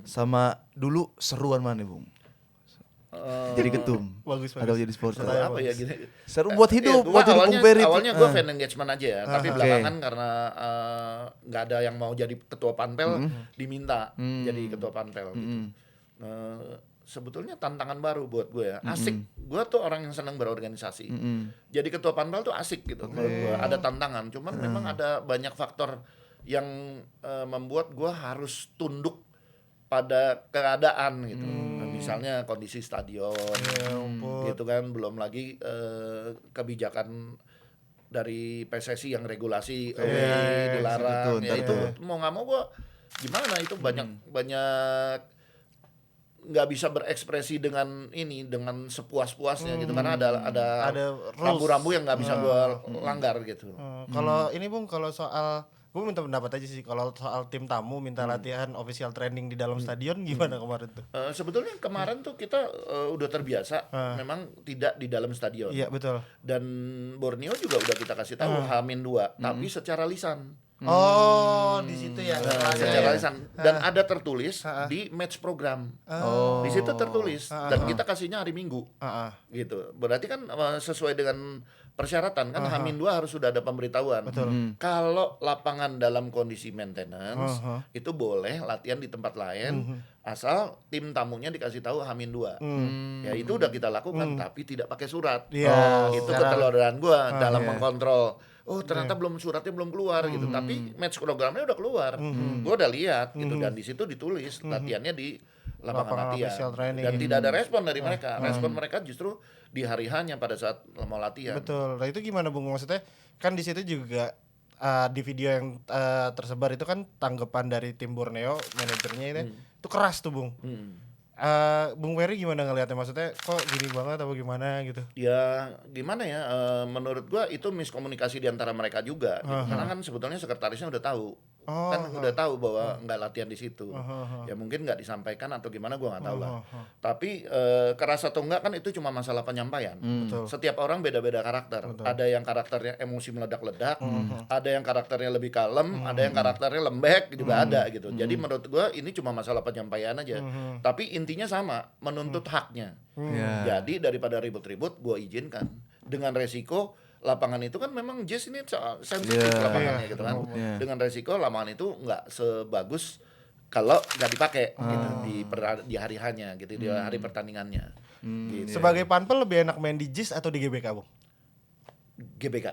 Speaker 3: sama dulu seruan mana Bung? Jadi ketum
Speaker 1: Bagus.
Speaker 3: atau jadi supporter?
Speaker 2: Apa ya gini?
Speaker 3: Seru buat hidup,
Speaker 2: Iya,
Speaker 3: buat hidup Bung Peri.
Speaker 2: awalnya gue fan engagement aja ya, tapi
Speaker 3: Oke.
Speaker 2: belakangan karena nggak ada yang mau jadi ketua panpel, diminta jadi ketua panpel. Gitu. Sebetulnya tantangan baru buat gue ya, asik. Gue tuh orang yang senang berorganisasi. Jadi ketua panpel tuh asik gitu menurut gue. Ada tantangan, cuman memang ada banyak faktor yang membuat gue harus tunduk pada keadaan gitu. Misalnya kondisi stadion, gitu kan. Belum lagi kebijakan dari PSSI yang regulasi dilarang. Ya itu mau nggak mau gue gimana itu banyak nggak bisa berekspresi dengan sepuas-puasnya gitu karena ada rambu-rambu yang nggak bisa gue langgar gitu.
Speaker 1: Kalau ini Bung, kalau soal gue minta pendapat aja sih, kalau soal tim tamu minta latihan official training di dalam stadion gimana kemarin tuh?
Speaker 2: Sebetulnya kemarin tuh kita udah terbiasa memang tidak di dalam stadion.
Speaker 1: Iya betul.
Speaker 2: Dan Borneo juga udah kita kasih tahu H-2 tapi secara lisan.
Speaker 1: Oh, di situ ya.
Speaker 2: Secara lisan dan ada tertulis di match program. Di situ tertulis dan kita kasihnya hari Minggu. Gitu. Berarti kan sesuai dengan persyaratan kan H-2 harus sudah ada pemberitahuan. Kalau lapangan dalam kondisi maintenance itu boleh latihan di tempat lain asal tim tamunya dikasih tahu H-2. Ya itu udah kita lakukan tapi tidak pakai surat. Itu ketelodoran gua dalam mengkontrol. Oh ternyata suratnya belum keluar gitu, tapi match programnya udah keluar, gue udah lihat gitu dan di situ ditulis latihannya di lapangan latihan dan tidak ada respon dari mereka, respon mereka justru di hari hanya pada saat mau latihan.
Speaker 1: Betul. Nah itu gimana Bung, maksudnya kan di situ juga di video yang tersebar itu kan tanggapan dari tim Borneo manajernya itu keras tuh Bung. Bung Peri gimana ngelihatnya, maksudnya kok gini banget atau gimana gitu?
Speaker 2: Ya gimana ya, menurut gua itu miskomunikasi di antara mereka juga gitu. Karena kan sebetulnya sekretarisnya udah tahu kan udah tahu bahwa nggak latihan di situ. Ya mungkin nggak disampaikan atau gimana gua nggak tahu lah. Tapi keras atau enggak kan itu cuma masalah penyampaian. Setiap orang beda-beda karakter. Ada yang karakternya emosi meledak-ledak, ada yang karakternya lebih kalem, ada yang karakternya lembek juga ada gitu. Jadi menurut gua ini cuma masalah penyampaian aja. Tapi intinya sama, menuntut haknya. Jadi daripada ribut-ribut, gue izinkan dengan resiko lapangan itu kan memang Jazz ini sensitif lapangannya gitu kan. Dengan resiko lapangan itu nggak sebagus kalau nggak dipakai gitu di hari hanya gitu, di hari pertandingannya. Gitu.
Speaker 1: Sebagai panpel lebih enak main di JIS atau di GBK Bung?
Speaker 2: GBK.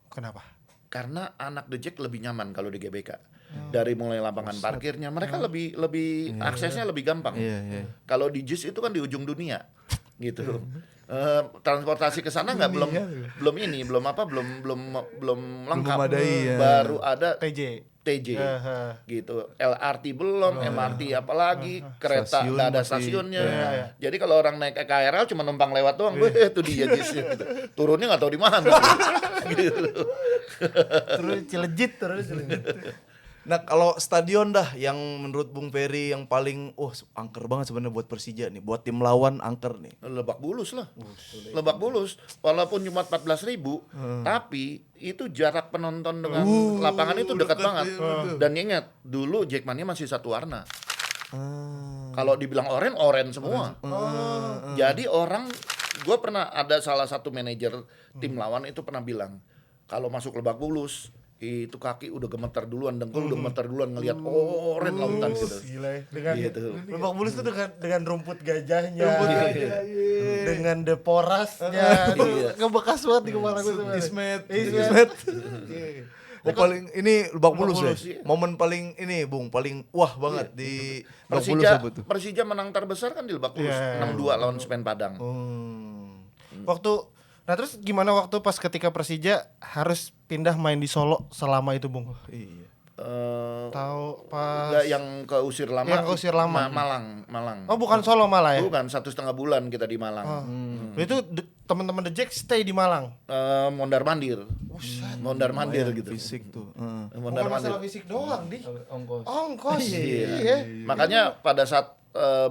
Speaker 1: Kenapa?
Speaker 2: Karena anak The Jack lebih nyaman kalau di GBK. Dari mulai lapangan parkirnya mereka lebih aksesnya lebih gampang. Kalau di JIS itu kan di ujung dunia gitu. Transportasi ke sana nggak belum lengkap. Baru ada TJ gitu. LRT belum, MRT apalagi, kereta nggak ada stasiunnya. Jadi kalau orang naik KRL cuma numpang lewat doang, itu dia JIS gitu. Turunnya nggak tahu di mana. Gitu.
Speaker 1: Terus Cilejit.
Speaker 3: Nah kalau stadion dah yang menurut Bung Peri yang paling angker banget sebenarnya buat Persija nih, buat tim lawan angker nih.
Speaker 2: Lebak Bulus lah. Lebak Bulus walaupun cuma 14.000 tapi itu jarak penonton dengan lapangan itu dekat banget. Dan ingat dulu Jackmania masih satu warna. Kalau dibilang oren semua. Jadi gue pernah ada salah satu manajer tim lawan itu pernah bilang kalau masuk Lebak Bulus itu kaki udah gemetar duluan, dengkul udah gemetar duluan ngelihat oren lautan gitu.
Speaker 1: Gila. Dengan
Speaker 2: gitu.
Speaker 1: Lebak Bulus itu dengan rumput gajahnya. Dengan deporasnya. Itu bekas banget di kepala gue tuh.
Speaker 3: Ismet. Paling ini Lebak Bulus ya. Momen paling ini Bung, paling wah banget di Lebak Bulus apa tuh?
Speaker 2: Persija menang terbesar kan di Lebak Bulus 6-2 lawan Semen Padang.
Speaker 1: Waktu Nah terus gimana waktu pas ketika Persija harus pindah main di Solo selama itu Bung?
Speaker 3: Iya.
Speaker 1: Tahu pas
Speaker 2: Enggak, yang keusir lama.
Speaker 1: Yang keusir lama.
Speaker 2: Malang.
Speaker 1: Oh bukan Solo malah ya?
Speaker 2: Bukan, 1,5 bulan kita di Malang.
Speaker 1: Itu teman-teman The Jack stay di Malang.
Speaker 2: Mondar mandir. Mondar mandir gitu.
Speaker 3: Fisik tuh.
Speaker 2: Mondar
Speaker 1: Bukan
Speaker 2: mandir.
Speaker 1: masalah fisik doang di.
Speaker 3: Ongkos.
Speaker 1: Ongkos.
Speaker 2: Iya.
Speaker 1: Iya.
Speaker 2: Makanya pada saat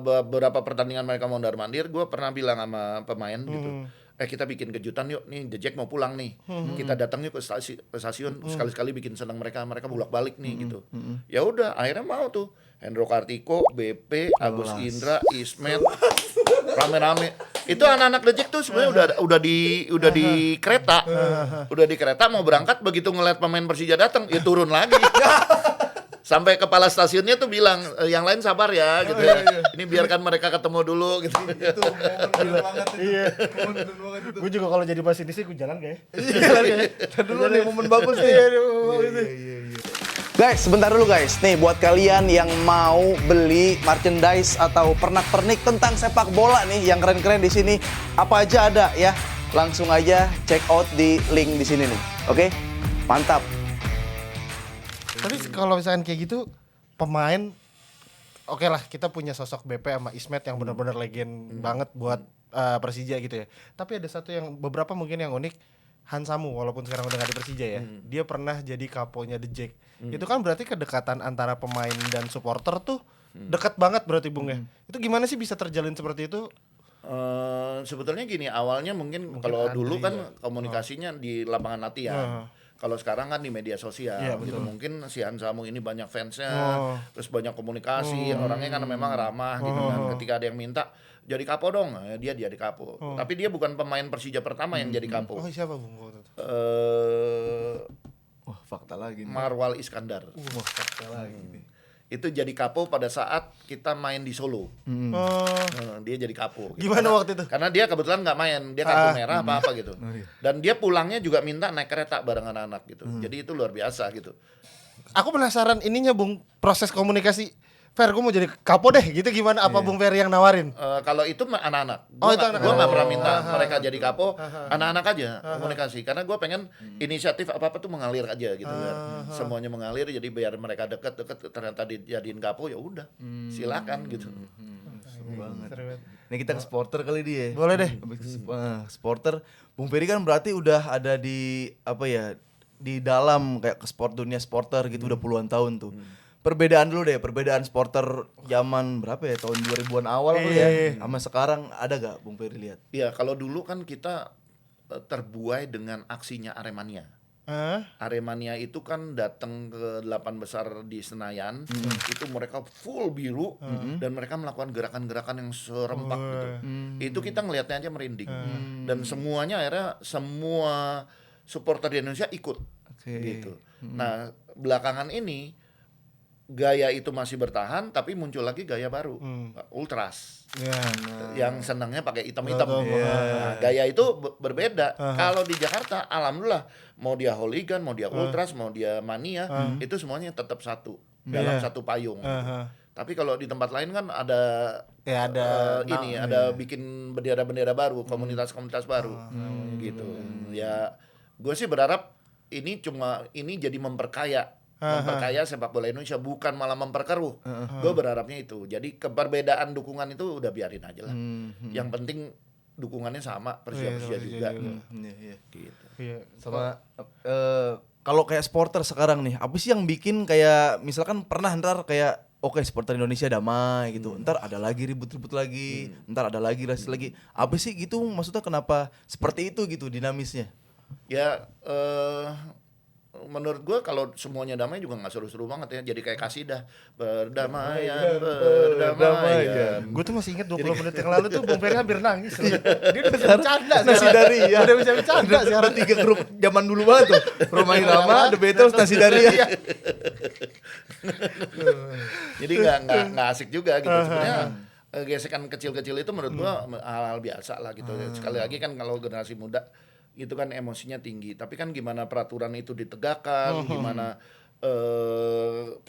Speaker 2: beberapa pertandingan mereka mondar mandir, gue pernah bilang sama pemain gitu. Kita bikin kejutan yuk, nih The Jack mau pulang nih. Kita datang yuk ke stasiun, sekali-sekali bikin senang mereka bolak-balik nih gitu. Ya udah, akhirnya mau tuh. Hendro Kartiko, BP, Agus Indra, Ismet, rame-rame. Itu anak-anak The Jack tuh sebenarnya udah di kereta. Udah di kereta mau berangkat, begitu ngeliat pemain Persija datang, ya turun lagi. Sampai kepala stasiunnya tuh bilang, yang lain sabar ya gitu ya. Ini biarkan mereka ketemu dulu gitu.
Speaker 3: Itu momen banget itu.
Speaker 1: Iya.
Speaker 3: Momen banget itu.
Speaker 1: Gue juga kalau jadi masinis sih gue jalan kayak.
Speaker 3: Iya, dulu nih momen bagus nih. Iya.
Speaker 5: Guys, sebentar dulu guys. Nih buat kalian yang mau beli merchandise atau pernak-pernik tentang sepak bola nih yang keren-keren di sini, apa aja ada ya. Langsung aja check out di link di sini nih. Oke? Mantap.
Speaker 1: Tapi kalau misalkan kayak gitu pemain oke lah kita punya sosok BP sama Ismet yang benar-benar legend banget buat Persija gitu ya. Tapi ada satu yang beberapa mungkin yang unik, Hansamu walaupun sekarang udah gak di Persija ya. Dia pernah jadi kaponya The Jack. Itu kan berarti kedekatan antara pemain dan supporter tuh dekat banget berarti Bung ya. Itu gimana sih bisa terjalin seperti itu?
Speaker 2: Sebetulnya gini, awalnya mungkin kalau dulu kan komunikasinya di lapangan latihan. Kalau sekarang kan di media sosial gitu. Mungkin si Hansamu ini banyak fansnya, terus banyak komunikasi, orangnya kan memang ramah gitu kan. Ketika ada yang minta jadi kapo dong, dia jadi kapo. Tapi dia bukan pemain Persija pertama yang jadi kapo.
Speaker 1: Oh siapa Bung?
Speaker 3: Wah, fakta lagi nih.
Speaker 2: Marwal Iskandar.
Speaker 3: Wah, fakta lagi nih.
Speaker 2: Itu jadi kapo pada saat kita main di Solo. Dia jadi kapo. Gitu.
Speaker 1: Gimana waktu itu?
Speaker 2: Karena dia kebetulan nggak main, dia kartu merah apa gitu. Dan dia pulangnya juga minta naik kereta bareng anak-anak gitu. Jadi itu luar biasa gitu.
Speaker 1: Aku penasaran ininya Bung, proses komunikasi. Fer, gue mau jadi kapo deh, gitu gimana? Apa Bung Ferry yang nawarin?
Speaker 2: Kalau itu anak-anak,
Speaker 1: Oh, itu
Speaker 2: gue
Speaker 1: anak-anak.
Speaker 2: nggak pernah minta mereka jadi kapo, anak-anak aja komunikasi. Karena gue pengen inisiatif apa tuh mengalir aja gitu kan, semuanya mengalir. Jadi biar mereka deket ternyata dijadiin kapo ya udah, silakan gitu.
Speaker 3: Seru banget. Nih kita ke supporter kali dia.
Speaker 1: Boleh deh.
Speaker 3: Supporter, Bung Ferry kan berarti udah ada di apa ya, di dalam kayak ke dunia supporter gitu udah puluhan tahun tuh. Perbedaan dulu deh, perbedaan supporter zaman berapa ya, tahun 2000-an awal tuh ya, sama sekarang ada gak Bung Ferry lihat?
Speaker 2: Iya, kalau dulu kan kita terbuai dengan aksinya Aremania. Aremania itu kan datang ke 8 besar di Senayan, itu mereka full biru dan mereka melakukan gerakan-gerakan yang serempak gitu. Itu kita ngelihatnya aja merinding. Dan semuanya akhirnya semua supporter di Indonesia ikut. Gitu. Nah, belakangan ini gaya itu masih bertahan, tapi muncul lagi gaya baru, ultras, yang senangnya pakai hitam-hitam. Nah, gaya itu berbeda. Kalau di Jakarta, alhamdulillah, mau dia hooligan, mau dia ultras, mau dia mania, itu semuanya tetap satu dalam satu payung. Tapi kalau di tempat lain kan ada ada bikin bendera-bendera baru, komunitas-komunitas baru, gitu. Ya, gue sih berharap ini jadi memperkaya sepak bola Indonesia, bukan malah memperkeruh. Gue berharapnya itu. Jadi perbedaan dukungan itu udah biarin aja lah. Yang penting dukungannya sama, Persija juga. Gitu.
Speaker 3: Sama kalau kayak supporter sekarang nih, apa sih yang bikin kayak misalkan pernah ntar kayak oke, supporter Indonesia damai gitu, ntar ada lagi ribut-ribut lagi, ntar ada lagi rasis lagi. Apa sih gitu, maksudnya kenapa seperti itu gitu dinamisnya?
Speaker 2: Ya menurut gue kalau semuanya damai juga nggak seru-seru banget ya. Jadi kayak kasidah berdamaian.
Speaker 1: Gue tuh masih ingat 20 menit yang lalu tuh Bung Ferry hampir nangis. Dia udah bisa bercanda
Speaker 3: Nasi dari ya.
Speaker 1: Udah bisa bercanda sekarang.
Speaker 3: 3 grup zaman dulu banget tuh. Roma Irama, The Beatles, Nasi dari ya.
Speaker 2: Jadi nggak asik juga gitu. Sebenarnya gesekan kecil-kecil itu menurut gue hal-hal biasa lah gitu. Sekali lagi kan kalau generasi muda itu kan emosinya tinggi, tapi kan gimana peraturan itu ditegakkan, gimana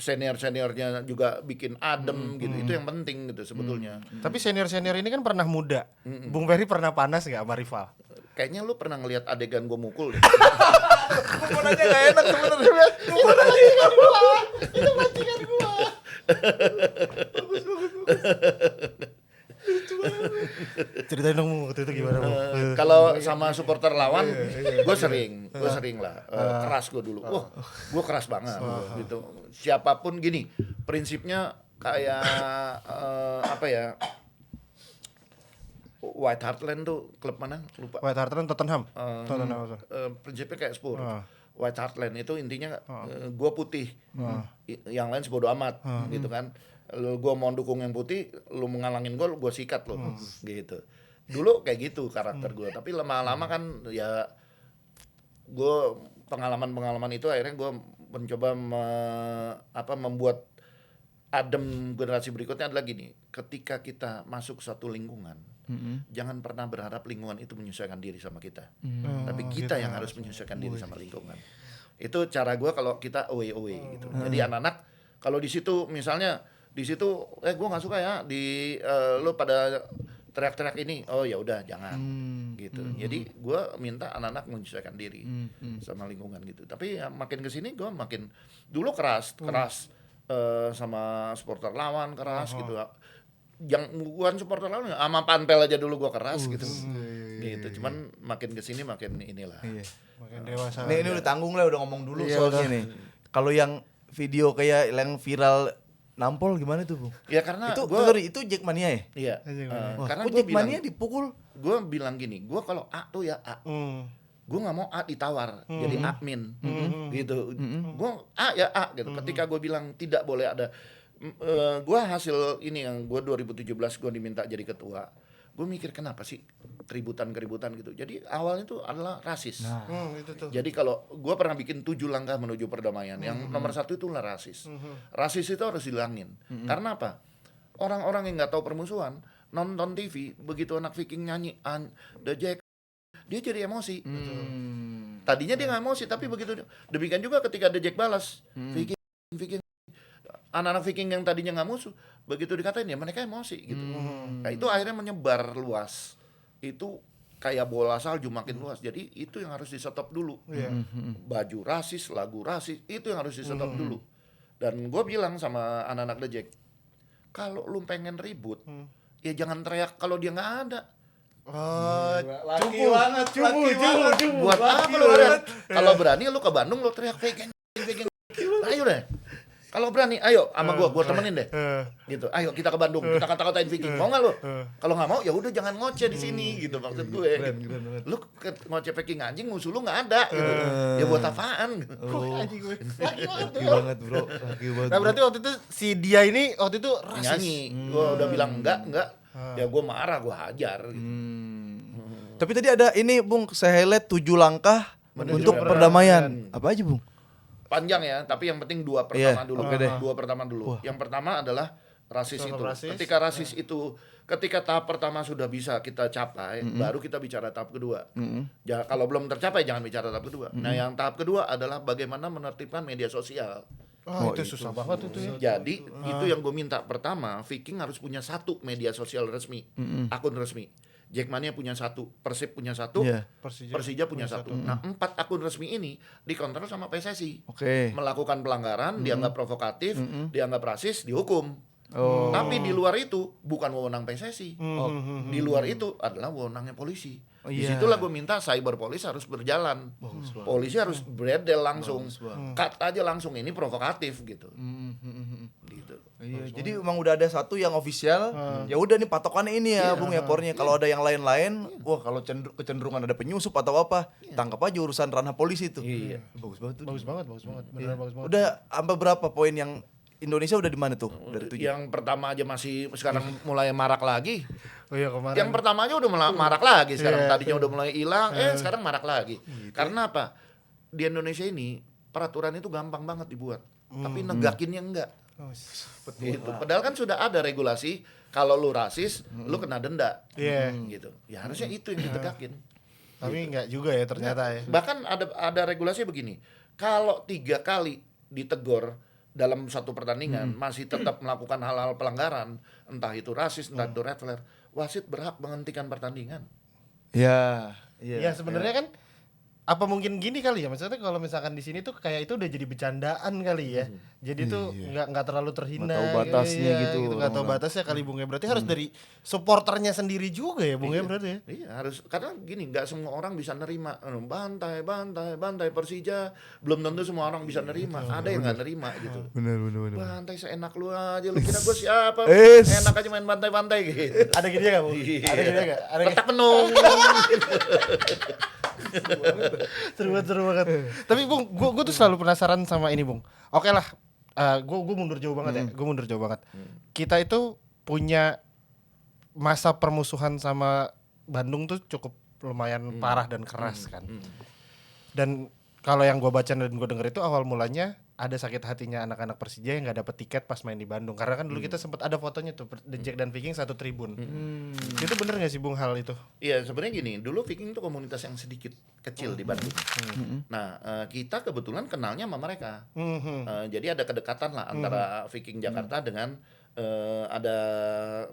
Speaker 2: senior-seniornya juga bikin adem gitu, itu yang penting gitu sebetulnya.
Speaker 1: Tapi senior-senior ini kan pernah muda. Bung Ferry pernah panas gak sama rival?
Speaker 2: kayaknya lu pernah ngelihat adegan gue mukul deh.
Speaker 3: Mau nanya gak enak sebenarnya.
Speaker 1: Itu majikan gua. Ceritain dong Bung, waktu itu gimana Bung?
Speaker 2: Kalau sama supporter lawan, gue sering lah keras gue dulu. Wah, gue keras banget gitu. Siapapun gini, prinsipnya kayak apa ya? White Hart Lane tuh klub mana? Lupa.
Speaker 1: White Hart Lane Tottenham. Tottenham.
Speaker 2: Prinsipnya kayak Spurs. White Hart Lane itu intinya gue putih, yang lain sebodo amat, gitu kan. Gue mau dukung yang putih, lu mengalangin gue sikat lo, gitu. Dulu kayak gitu karakter gue, tapi lama-lama kan ya gue pengalaman itu akhirnya gue mencoba membuat adem generasi berikutnya adalah gini, ketika kita masuk satu lingkungan, jangan pernah berharap lingkungan itu menyesuaikan diri sama kita, tapi kita yang harus menyesuaikan diri sama lingkungan. Itu cara gue kalau kita away gitu. Jadi anak-anak kalau di situ misalnya di situ gue nggak suka ya di lo pada teriak-teriak ini, oh ya udah jangan gitu. Jadi gue minta anak-anak menyesuaikan diri sama lingkungan gitu. Tapi ya, makin kesini gue makin dulu keras sama supporter lawan keras gitu. Yang bukan supporter lawan sama Panpel aja dulu gue keras gitu. Gitu. Cuman makin kesini makin inilah.
Speaker 1: Makin dewasa.
Speaker 3: Ini udah tanggung lah, udah ngomong dulu
Speaker 1: Iya,
Speaker 3: soalnya
Speaker 1: udah.
Speaker 3: nih. Kalau yang video kayak yang viral nampol gimana tuh, Bung?
Speaker 2: Ya karena
Speaker 3: itu Jackmania ya?
Speaker 2: iya.
Speaker 3: Wah,
Speaker 2: Karena
Speaker 3: kok
Speaker 2: gue
Speaker 3: Jackmania dipukul?
Speaker 2: gue bilang gini, gue kalau A tuh ya A. Gue nggak mau A ditawar jadi admin gitu. Gue A ya A gitu. Ketika gue bilang tidak boleh ada, gue hasil ini yang gue 2017 gue diminta jadi ketua. Gue mikir kenapa sih keributan gitu. Jadi awalnya itu adalah rasis.
Speaker 1: Itu tuh.
Speaker 2: Jadi kalau gue pernah bikin 7 langkah menuju perdamaian. Yang nomor 1 itulah rasis. Rasis itu harus dihilangin. Karena apa? Orang-orang yang nggak tahu permusuhan nonton TV begitu anak Viking nyanyi The Jack, dia jadi emosi. Tadinya dia nggak emosi, tapi begitu demikian juga ketika The Jack balas Viking, anak-anak Viking yang tadinya nggak musuh, begitu dikatain ya mereka emosi gitu. Nah itu akhirnya menyebar luas. Itu kayak bola salju makin luas. Jadi itu yang harus di-stop dulu. Baju rasis, lagu rasis, itu yang harus di-stop dulu. Dan gue bilang sama anak-anak The Jack, kalau lu pengen ribut, ya jangan teriak kalau dia nggak ada.
Speaker 3: Laki banget, cupu.
Speaker 2: Buat apa lu teriak? Kalau berani lu ke Bandung lu teriak Viking. Ayo deh. Kalau berani, ayo sama gua temenin deh. Gitu. Ayo kita ke Bandung, kita kata-katain Viking. Mau enggak lu? Kalau enggak mau ya udah jangan ngoceh di sini gitu maksud gue.
Speaker 3: Keren.
Speaker 2: Lu ngoceh Viking anjing musuh lu enggak ada gitu. Ya buat apaan?
Speaker 1: Anjing gue. Laki banget tuh.
Speaker 3: Laki banget, Bro. Laki banget.
Speaker 1: Nah berarti waktu itu si dia ini waktu itu rasis.
Speaker 2: Nyanyi. Gua udah bilang enggak. Ya gua marah, gua hajar gitu.
Speaker 3: Tapi tadi ada ini, Bung, saya highlight 7 langkah untuk perdamaian. Apa aja, Bung?
Speaker 2: Panjang ya, tapi yang penting 2 pertama
Speaker 3: Iya,
Speaker 2: dulu.
Speaker 3: oke deh.
Speaker 2: 2 pertama dulu. Yang pertama adalah rasis
Speaker 1: Contoh
Speaker 2: itu.
Speaker 1: rasis.
Speaker 2: Ketika rasis itu, ketika tahap pertama sudah bisa kita capai, baru kita bicara tahap kedua. Kalau belum tercapai jangan bicara tahap kedua. Nah, yang tahap kedua adalah bagaimana menertibkan media sosial.
Speaker 1: Itu susah banget itu ya.
Speaker 2: Jadi itu yang gue minta. Pertama, Viking harus punya 1 media sosial resmi, akun resmi. Jackmania punya 1, Persib punya 1,
Speaker 3: Iya.
Speaker 2: Persija punya 1. Nah 4 akun resmi ini dikontrol sama PSSI.
Speaker 3: Oke.
Speaker 2: Melakukan pelanggaran, dianggap provokatif, dianggap rasis, dihukum.
Speaker 3: Oh.
Speaker 2: Tapi di luar itu bukan wewenang PSSI. Di luar itu adalah wewenangnya polisi.
Speaker 3: Oh,
Speaker 2: Di
Speaker 3: iya.
Speaker 2: situlah gue minta cyber police harus berjalan. Polisi harus bredel langsung. Cut aja langsung, ini provokatif gitu. Gitu.
Speaker 3: Iya, jadi emang udah ada 1 yang official. Ya udah nih patokannya ini ya, Bung ya, core-nya. Kalau ada yang lain-lain, wah kalau kecenderungan ada penyusup atau apa, tangkap aja urusan ranah polisi itu.
Speaker 2: Iya.
Speaker 3: Bagus banget tuh.
Speaker 1: Bagus banget. Beneran bagus banget.
Speaker 3: Udah sampai berapa poin yang Indonesia udah di mana tuh? Dari 7.
Speaker 2: Yang pertama aja masih sekarang mulai marak lagi.
Speaker 1: Oh iya kemarin.
Speaker 2: Yang pertama aja udah marak lagi sekarang. Tadinya udah mulai hilang, sekarang marak lagi. Karena apa? Di Indonesia ini peraturan itu gampang banget dibuat, tapi negakinnya enggak. Gitu. Padahal kan sudah ada regulasi, kalau lu rasis, lu kena denda.
Speaker 1: Iya.
Speaker 2: Gitu. Ya harusnya itu yang ditegakin.
Speaker 1: Tapi enggak juga ya ternyata ya.
Speaker 2: Bahkan ada regulasi begini. Kalau 3 kali ditegor dalam satu pertandingan masih tetap melakukan hal-hal pelanggaran, entah itu rasis, entah itu red flag, wasit berhak menghentikan pertandingan.
Speaker 3: Ya.
Speaker 1: Ya sebenarnya kan apa mungkin gini kali ya, maksudnya kalau misalkan di sini tuh kayak itu udah jadi bercandaan kali ya, jadi tuh nggak terlalu terhina,
Speaker 3: Nggak tahu batasnya gitu,
Speaker 1: nggak tahu batasnya kali Bung ya, berarti harus dari supporternya sendiri juga ya Bung ya berarti ya.
Speaker 2: Iya harus, karena gini nggak semua orang bisa nerima bantai Persija, belum tentu semua orang bisa nerima, ada yang nggak nerima gitu.
Speaker 3: Bener.
Speaker 2: Bantai seenak lu aja, lu kira gue siapa?
Speaker 3: Es.
Speaker 2: Enak aja main bantai gitu.
Speaker 1: Ada gini ya Bung?
Speaker 2: Iya.
Speaker 1: Ada gini ya? Ada
Speaker 2: Letak penung.
Speaker 1: seru banget. Tapi Bung, gua tuh selalu penasaran sama ini Bung. Oke lah, gua mundur jauh banget ya. Gua mundur jauh banget. Kita itu punya masa permusuhan sama Bandung tuh cukup lumayan parah dan keras kan. Dan kalau yang gua baca dan gua denger itu awal mulanya ada sakit hatinya anak-anak Persija yang nggak dapet tiket pas main di Bandung. Karena kan dulu kita sempat ada fotonya tuh The Jack dan Viking satu tribun. Itu bener nggak sih Bung hal itu?
Speaker 2: Iya sebenarnya gini, dulu Viking itu komunitas yang sedikit kecil di Bandung. Nah kita kebetulan kenalnya sama mereka. Jadi ada kedekatan lah antara Viking Jakarta dengan ada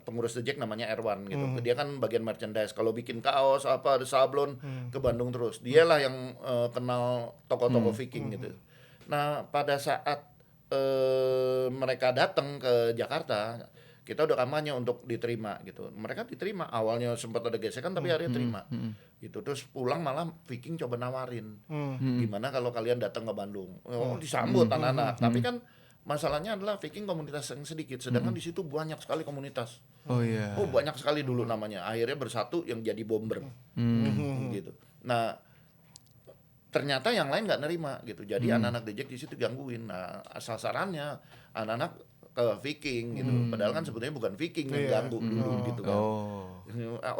Speaker 2: pengurus The Jack namanya Erwan gitu. Dia kan bagian merchandise. Kalau bikin kaos apa ada sablon ke Bandung terus. Dialah yang kenal tokoh-tokoh Viking gitu. Nah pada saat mereka datang ke Jakarta, kita udah kampanye untuk diterima gitu. Mereka diterima, awalnya sempat ada gesekan tapi akhirnya terima gitu. Terus pulang malah Viking coba nawarin, gimana kalau kalian datang ke Bandung? Oh disambut anak-anak. Tapi kan masalahnya adalah Viking komunitas yang sedikit, sedangkan di situ banyak sekali komunitas.
Speaker 3: Oh iya.
Speaker 2: Oh banyak sekali dulu namanya. Akhirnya bersatu yang jadi Bomber gitu. Nah ternyata yang lain nggak nerima gitu, jadi anak-anak The Jack di situ gangguin. Nah sasarannya anak-anak ke Viking gitu, padahal kan sebetulnya bukan Viking yang ganggu dulu gitu kan.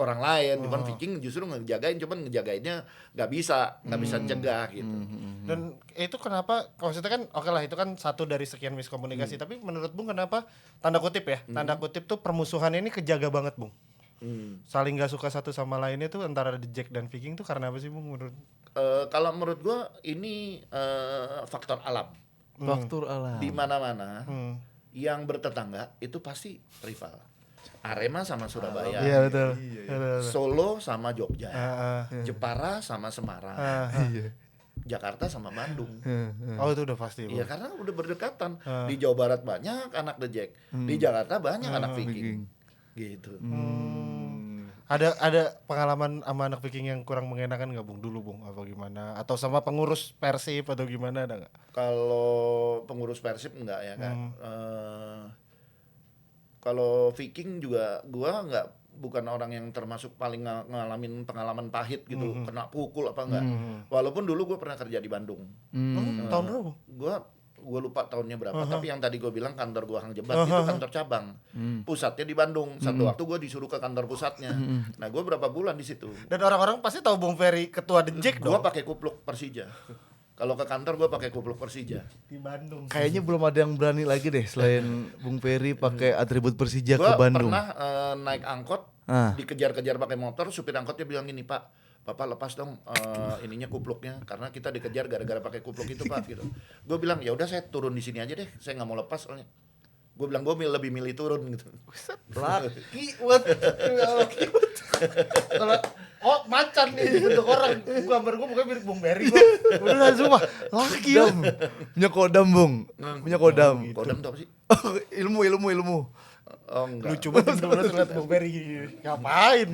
Speaker 2: Orang lain, cuman Viking justru ngejagain, cuman ngejagainnya nggak bisa cegah gitu.
Speaker 1: Dan itu kenapa, maksudnya kan oke lah itu kan satu dari sekian miskomunikasi, tapi menurut Bung kenapa tanda kutip ya, tanda kutip tuh permusuhan ini kejaga banget Bung? Saling gak suka satu sama lainnya tuh antara The Jack dan Viking tuh karena apa sih Bung menurut?
Speaker 2: Kalau menurut gua ini faktor alam.
Speaker 3: Faktor alam.
Speaker 2: Di mana-mana yang bertetangga itu pasti rival. Arema sama Surabaya,
Speaker 1: Iya betul.
Speaker 2: Solo sama Jogja, Jepara sama Semarang, Jakarta sama Bandung.
Speaker 1: Oh itu udah pasti Bung.
Speaker 2: Iya karena udah berdekatan. Di Jawa Barat banyak anak The Jack, di Jakarta banyak anak Viking. Gitu.
Speaker 1: Ada pengalaman sama anak Viking yang kurang mengenakan nggak Bung dulu Bung, apa gimana? Atau sama pengurus Persib atau gimana ada nggak?
Speaker 2: Kalau pengurus Persib enggak ya kan. Kalau Viking juga gua bukan orang yang termasuk paling ngalamin pengalaman pahit gitu, kena pukul apa enggak. Walaupun dulu gua pernah kerja di Bandung.
Speaker 1: Tahun berapa Bung?
Speaker 2: Gua lupa tahunnya berapa, tapi yang tadi gua bilang kantor gua Hang Jebat itu kantor cabang. Pusatnya di Bandung. Satu waktu gua disuruh ke kantor pusatnya. Nah, gua berapa bulan di situ.
Speaker 1: Dan orang-orang pasti tahu Bung Ferry ketua The Jack
Speaker 2: Gua
Speaker 1: dong.
Speaker 2: pakai kupluk Persija. Kalau ke kantor gua pakai kupluk Persija.
Speaker 1: Di Bandung.
Speaker 3: Kayaknya belum ada yang berani lagi deh selain Bung Ferry pakai atribut Persija
Speaker 2: Gua
Speaker 3: ke Bandung.
Speaker 2: pernah naik angkot, dikejar-kejar pakai motor, supir angkotnya bilang gini, "Pak, Bapak lepas dong ininya kupluknya karena kita dikejar gara-gara pakai kupluk itu Pak," gitu. Gue bilang ya udah saya turun di sini aja deh, saya nggak mau lepas soalnya. Gue bilang gue lebih milih turun gitu.
Speaker 1: Laki buat kalau macan nih bentuk orang, gambar gue bukan mirip Bung Ferry gue. Udah sumpah, laki ya.
Speaker 3: Punya kodam Bung. Punya kodam.
Speaker 2: Kodam tuh apa sih?
Speaker 3: ilmu.
Speaker 2: Oh enggak.
Speaker 1: Lucu banget bener-bener ngeliat Bung Ferry ngapain?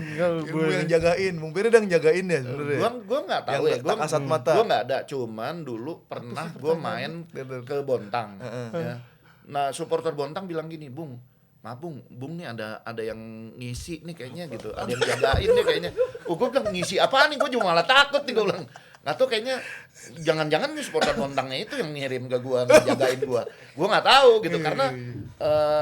Speaker 3: Ilmu yang jagain. Bung Ferry udah jagain ya sebenarnya.
Speaker 2: Gua nggak tahu
Speaker 3: Yang
Speaker 2: ya. Gua
Speaker 3: kasat mata.
Speaker 2: Gua nggak ada. Cuman dulu pernah gua main ke Bontang. Ya. Nah supporter Bontang bilang gini, Bung nih ada yang ngisi nih kayaknya gitu. Ada yang jagain nih kayaknya. Gua bilang ngisi apaan nih? Gua juga malah takut nih gua bilang. Nggak tahu kayaknya jangan-jangan nih supporter Bontangnya itu yang ngirim ke gua, ngejagain gua. Gua nggak tahu gitu karena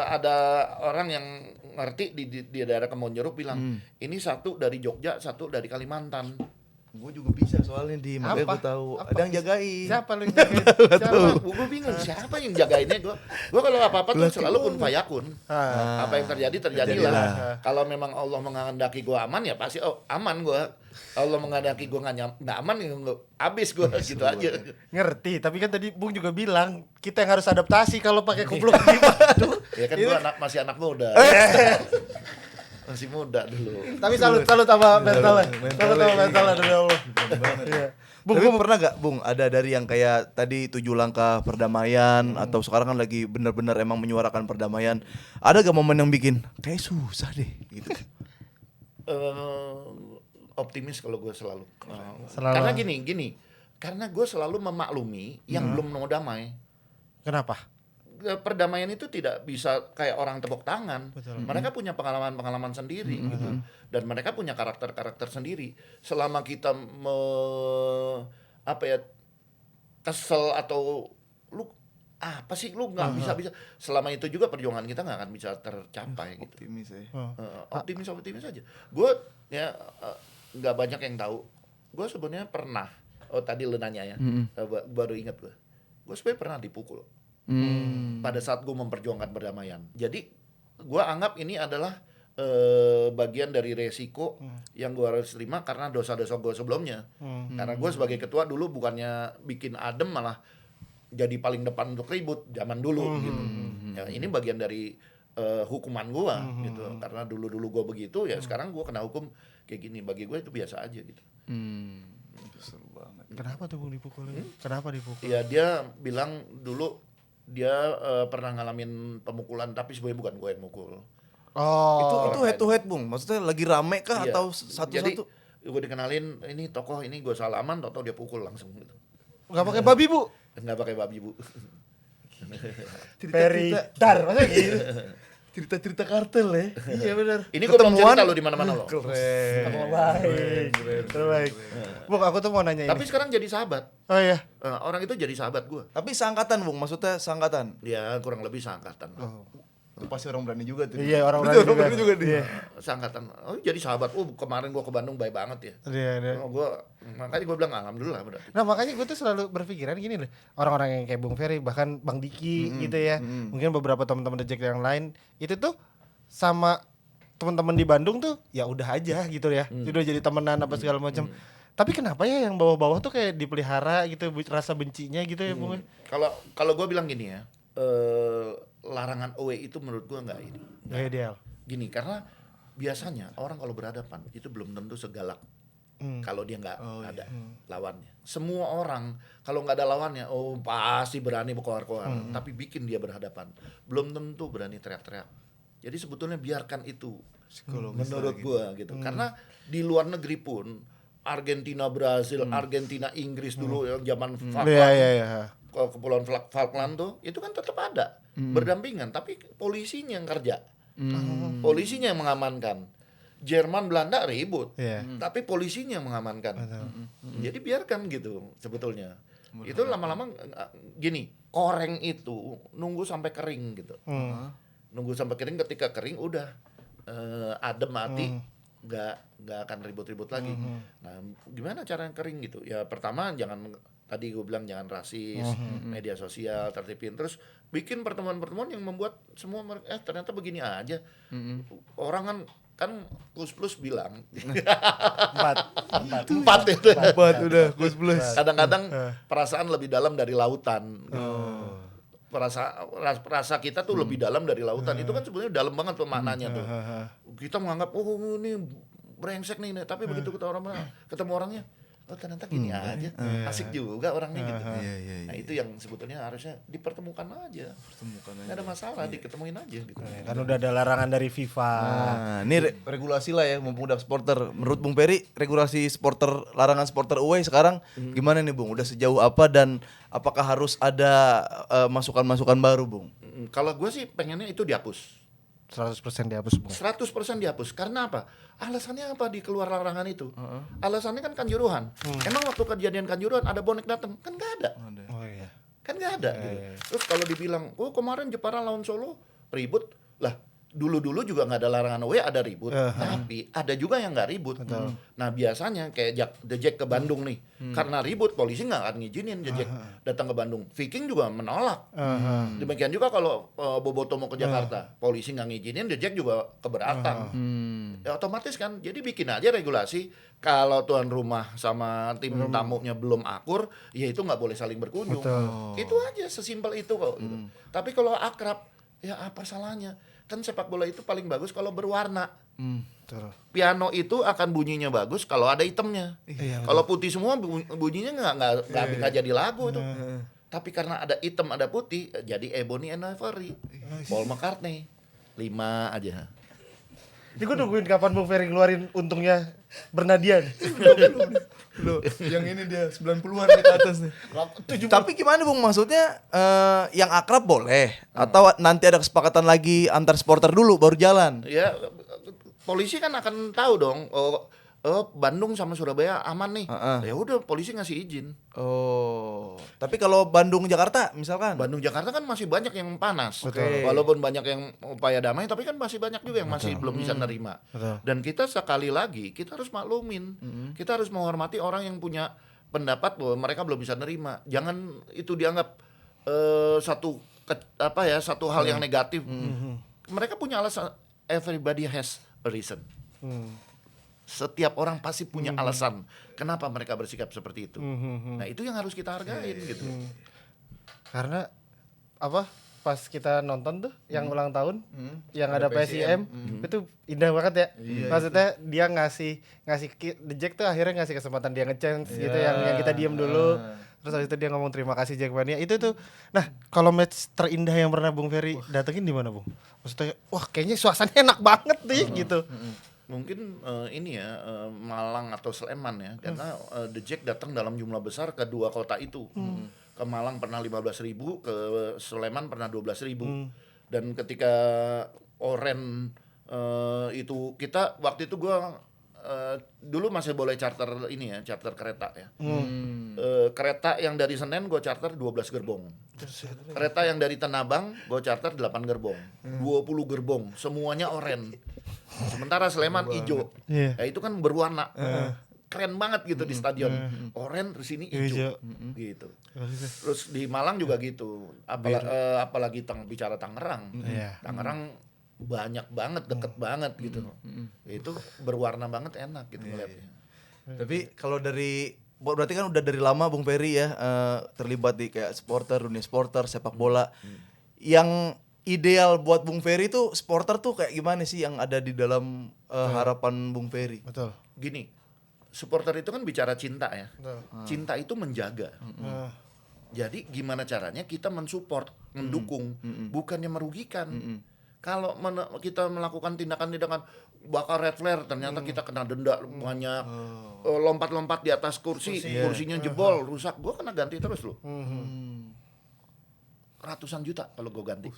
Speaker 2: ada orang yang ngerti di daerah Kebonjeruk bilang ini satu dari Jogja, satu dari Kalimantan.
Speaker 3: Gue juga bisa soalnya di makanya gue tahu. Ada yang jagain.
Speaker 1: Siapa lu yang jagain?
Speaker 2: Gue bingung siapa yang jagainnya. Gue kalau apa-apa tuh selalu kun fayakun. Apa yang terjadi terjadilah. Kalau memang Allah menghendaki gue aman ya pasti aman gue. Allah menghendaki gue nggak aman ya habis gue gitu aja.
Speaker 1: Ngerti, tapi kan tadi Bung juga bilang kita yang harus adaptasi kalau pakai kupluk gimana?
Speaker 2: Ya kan gue masih anak muda. Masih muda dulu.
Speaker 1: Tapi salut sama mentalnya. Salut sama mentalnya demi Allah. Iya. Bung,
Speaker 3: Tapi pernah gak Bung ada dari yang kayak tadi 7 langkah perdamaian atau sekarang kan lagi benar-benar emang menyuarakan perdamaian. Ada gak momen yang bikin kayak susah deh gitu?
Speaker 2: Optimis kalau gue selalu.
Speaker 1: Selalu.
Speaker 2: Karena gini. Karena gue selalu memaklumi yang belum mau damai.
Speaker 1: Kenapa?
Speaker 2: Perdamaian itu tidak bisa kayak orang tepuk tangan.
Speaker 1: Betul.
Speaker 2: Mereka punya pengalaman-pengalaman sendiri gitu. Dan mereka punya karakter-karakter sendiri. Selama kita kesel atau lu apa sih lu nggak bisa selama itu juga perjuangan kita nggak akan bisa tercapai gitu.
Speaker 3: Optimis ya.
Speaker 2: Optimis aja. Gue ya nggak banyak yang tahu. Gue sebenarnya pernah. Oh tadi lu nanya ya. Baru ingat gue. Gue sebenarnya pernah dipukul. Pada saat gue memperjuangkan perdamaian. Jadi gue anggap ini adalah bagian dari resiko yang gue harus terima karena dosa-dosa gue sebelumnya. Karena gue sebagai ketua dulu bukannya bikin adem malah jadi paling depan untuk ribut zaman dulu gitu. Ya, ini bagian dari hukuman gue gitu. Karena dulu gue begitu ya sekarang gue kena hukum kayak gini. Bagi gue itu biasa aja gitu.
Speaker 3: Seru banget.
Speaker 1: Kenapa tuh Bung dipukulin? Kenapa dipukul?
Speaker 2: Ya dia bilang dulu dia pernah ngalamin pemukulan tapi sebenarnya bukan gue yang mukul.
Speaker 1: Oh.
Speaker 3: Itu head to head Bung. Maksudnya lagi rame kah
Speaker 2: Iya.
Speaker 3: atau
Speaker 2: Jadi
Speaker 3: satu-satu?
Speaker 2: gue dikenalin ini tokoh ini gue salaman, tau dia pukul langsung gitu.
Speaker 1: Enggak pakai babi, Bu.
Speaker 2: Nggak pakai babi bu.
Speaker 1: Peridar, maksudnya gitu. Cerita-cerita kartel ya. Iya benar.
Speaker 2: Ini gue belum cerita lo di mana-mana lo.
Speaker 1: Terbaik. Terbaik. Bung, aku tuh mau nanya
Speaker 2: Tapi
Speaker 1: ini.
Speaker 2: sekarang jadi sahabat.
Speaker 1: Oh iya.
Speaker 2: Orang itu jadi sahabat gue.
Speaker 3: Tapi seangkatan Bung, maksudnya seangkatan.
Speaker 2: Ya kurang lebih seangkatan.
Speaker 3: Itu pasti orang berani juga tuh.
Speaker 1: Iya, orang
Speaker 3: Itu
Speaker 1: berani juga.
Speaker 3: dia.
Speaker 1: Iya.
Speaker 2: Seangkatan. Oh jadi sahabat. Kemarin gue ke Bandung baik banget ya.
Speaker 1: Iya.
Speaker 2: Makanya gue bilang alhamdulillah berarti.
Speaker 1: Nah makanya gue tuh selalu berpikiran gini loh, orang-orang yang kayak Bung Ferry bahkan Bang Diki gitu ya, mungkin beberapa teman-teman The Jack yang lain itu tuh sama teman-teman di Bandung tuh ya udah aja gitu ya, udah jadi temenan apa segala macam. Tapi kenapa ya yang bawah-bawah tuh kayak dipelihara gitu rasa bencinya gitu ya Bung?
Speaker 2: Kalau gue bilang gini ya, larangan away itu menurut gue nggak ini.
Speaker 1: Gak ideal.
Speaker 2: Gini karena biasanya orang kalau berhadapan itu belum tentu segalak kalau dia nggak ada lawannya. Semua orang kalau nggak ada lawannya, pasti berani berkoar-koar. Tapi bikin dia berhadapan, belum tentu berani teriak-teriak. Jadi sebetulnya biarkan itu. Menurut gua gitu. Karena di luar negeri pun Argentina, Brazil, Argentina, Inggris dulu yang zaman Falkland,
Speaker 1: Iya.
Speaker 2: Kepulauan Falkland tuh itu kan tetap ada berdampingan. Tapi polisinya yang kerja, polisinya yang mengamankan. Jerman, Belanda ribut, tapi polisinya yang mengamankan. Jadi biarkan gitu sebetulnya. Itu lama-lama gini, koreng itu nunggu sampai kering gitu. Nunggu sampai kering, ketika kering udah adem mati, nggak akan ribut-ribut lagi. Nah, gimana cara yang kering gitu? Ya pertama jangan, tadi gue bilang jangan rasis, media sosial tertipin, terus bikin pertemuan-pertemuan yang membuat semua ternyata begini aja. Orang kan plus bilang empat itu.
Speaker 3: Empat udah, plus.
Speaker 2: Kadang-kadang perasaan lebih dalam dari lautan. Rasa kita tuh lebih dalam dari lautan. Itu kan sebenarnya dalam banget pemaknanya tuh. Kita menganggap ini brengsek nih, tapi begitu ketemu orangnya, ternyata gini aja, asik juga orangnya gitu. Nah itu yang sebetulnya harusnya dipertemukan aja. Nggak ada masalah, diketemuin aja gitu.
Speaker 1: Kan udah ada larangan dari FIFA.
Speaker 3: Nah, ini regulasi lah ya mumpung udah supporter. Menurut Bung Peri, regulasi supporter, larangan supporter away sekarang gimana nih Bung? Udah sejauh apa dan apakah harus ada masukan-masukan baru Bung?
Speaker 2: Kalau gue sih pengennya itu dihapus.
Speaker 1: 100% dihapus Bung.
Speaker 2: 100% dihapus. Karena apa? Alasannya apa di keluar larangan itu? Alasannya kan Kanjuruhan. Emang waktu kejadian Kanjuruhan ada bonek datang? Kan nggak ada.
Speaker 1: Oh iya.
Speaker 2: Kan nggak ada gitu. Terus kalau dibilang, kemarin Jepara lawan Solo ribut, lah dulu juga nggak ada larangan away, ada ribut. Tapi ada juga yang nggak ribut. Nah biasanya kayak The Jack ke Bandung nih, karena ribut polisi nggak akan ngizinin The Jack datang ke Bandung. Viking juga menolak. Demikian juga kalau Boboto mau ke Jakarta, polisi nggak ngizinin, The Jack juga keberatan. Ya otomatis kan, jadi bikin aja regulasi. Kalau tuan rumah sama tim tamunya belum akur, ya itu nggak boleh saling berkunjung. Itu aja, sesimpel itu kok. Gitu. Tapi kalau akrab, ya apa salahnya? Kan sepak bola itu paling bagus kalau berwarna.
Speaker 1: Betul.
Speaker 2: Piano itu akan bunyinya bagus kalau ada hitamnya. Kalau putih semua bunyinya nggak bisa jadi lagu itu. Tapi karena ada hitam ada putih jadi Ebony and Ivory. Paul McCartney 5 aja.
Speaker 1: Ini gue nungguin kapan Bung Ferry ngeluarin untungnya bernadian.
Speaker 3: Loh, yang ini dia 90-an ke atas nih. Tapi gimana Bung, maksudnya yang akrab boleh atau nanti ada kesepakatan lagi antar supporter dulu baru jalan?
Speaker 2: Ya polisi kan akan tahu dong. Oh Bandung sama Surabaya aman nih. Ya udah polisi ngasih izin.
Speaker 3: Oh. Tapi kalau Bandung Jakarta misalkan?
Speaker 2: Bandung Jakarta kan masih banyak yang panas.
Speaker 3: Betul.
Speaker 2: Walaupun banyak yang upaya damai tapi kan masih banyak juga yang masih belum bisa nerima.
Speaker 1: Betul.
Speaker 2: Dan kita sekali lagi kita harus maklumin. Kita harus menghormati orang yang punya pendapat bahwa mereka belum bisa nerima. Jangan itu dianggap satu hal yang negatif. Mereka punya alasan. Everybody has a reason. Setiap orang pasti punya alasan kenapa mereka bersikap seperti itu. Nah itu yang harus kita hargain gitu.
Speaker 1: Karena pas kita nonton tuh yang ulang tahun yang ada PSIM itu indah banget ya. Maksudnya dia ngasih The Jack tuh akhirnya ngasih kesempatan dia nge-chance gitu yang kita diem dulu. Terus habis itu dia ngomong terima kasih Jackmania. Itu tuh. Nah, kalau match terindah yang pernah Bung Ferry datengin di mana, Bung? Maksudnya wah kayaknya suasananya enak banget nih gitu.
Speaker 2: Mungkin Malang atau Sleman ya, karena The Jack datang dalam jumlah besar ke dua kota itu. Ke Malang pernah 15.000, ke Sleman pernah 12.000. Dan ketika Oren itu kita waktu itu gua dulu masih boleh charter charter kereta ya. Kereta yang dari Senen gue charter 12 gerbong. Kereta yang dari Tanabang gue charter 8 gerbong. 20 gerbong, semuanya oren. Sementara Sleman hijau. Ya itu kan berwarna. Keren banget gitu di stadion. Oren terus ini hijau. Gitu. Terus di Malang juga gitu. Apalagi bicara Tangerang. Tangerang banyak banget, deket banget gitu. Itu berwarna banget, enak gitu ngeliatnya.
Speaker 3: Tapi kalau berarti kan udah dari lama Bung Ferry ya terlibat di kayak dunia supporter, sepak bola. Yang ideal buat Bung Ferry tuh supporter tuh kayak gimana sih yang ada di dalam harapan Bung Ferry?
Speaker 1: Betul.
Speaker 2: Gini, supporter itu kan bicara cinta ya. Cinta itu menjaga. Jadi gimana caranya kita mensupport, mendukung, bukannya merugikan. Kalau kita melakukan tindakan-tindakan bakar red flare, ternyata kita kena denda banyak, lompat-lompat di atas kursinya jebol, rusak, gue kena ganti terus loh. Ratusan juta kalau gue ganti.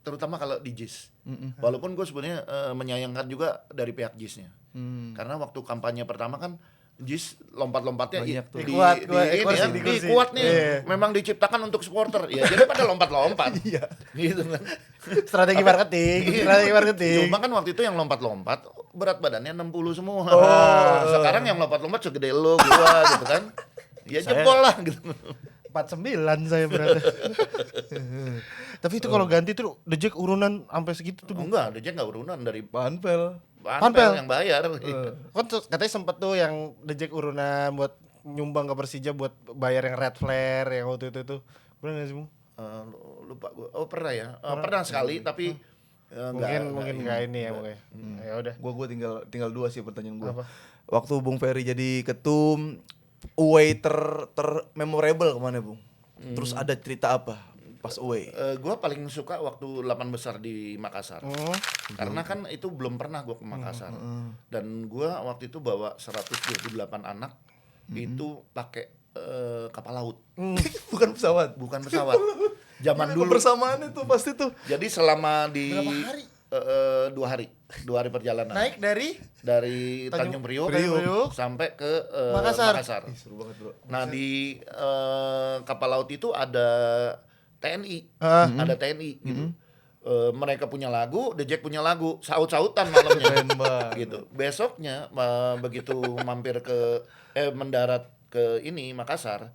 Speaker 2: Terutama kalau di JIS. Walaupun gue sebenarnya menyayangkan juga dari pihak JIS-nya. Karena waktu kampanye pertama kan JIS lompat-lompatnya kuat nih. Memang diciptakan untuk supporter. Ya jadi pada lompat-lompat. Gitu kan.
Speaker 1: Strategi marketing.
Speaker 2: Cuma kan waktu itu yang lompat-lompat berat badannya 60 semua. Sekarang yang lompat-lompat segede lo gua gitu kan. Ya jebol lah gitu.
Speaker 1: 49 saya berarti. Tapi itu kalau ganti tuh The Jack urunan sampai segitu tuh.
Speaker 2: Enggak, The Jack enggak urunan dari
Speaker 3: Panpel
Speaker 2: yang bayar.
Speaker 1: Kan katanya sempet tuh yang The Jack urunan buat nyumbang ke Persija buat bayar yang red flare yang waktu itu tuh. Benar enggak sih, Bung?
Speaker 2: Lupa gue. Oh, pernah ya. Pernah sekali tapi
Speaker 1: mungkin enggak ini ya, Bung. Ya udah.
Speaker 3: Gua tinggal dua sih pertanyaan gua.
Speaker 1: Apa?
Speaker 3: Waktu Bung Ferry jadi ketum, away memorable kemana Bung? Terus ada cerita apa pas away?
Speaker 2: Gue paling suka waktu 8 besar di Makassar. Karena kan itu belum pernah gue ke Makassar. Dan gue waktu itu bawa 128 anak itu pakai kapal laut.
Speaker 3: Bukan pesawat.
Speaker 2: Bukan pesawat. Zaman dulu.
Speaker 3: Kebersamaan itu pasti tuh.
Speaker 2: Jadi selama di
Speaker 1: Berapa hari?
Speaker 2: 2 hari perjalanan.
Speaker 1: Naik dari
Speaker 2: Tanjung Priok sampai ke
Speaker 1: Makassar.
Speaker 3: Seru banget, Bro.
Speaker 2: Nah di kapal laut itu ada TNI, ada TNI gitu. Mereka punya lagu, The Jack punya lagu, saut-sautan malamnya.
Speaker 3: Keren banget.
Speaker 2: Gitu. Besoknya begitu mampir mendarat ke Makassar,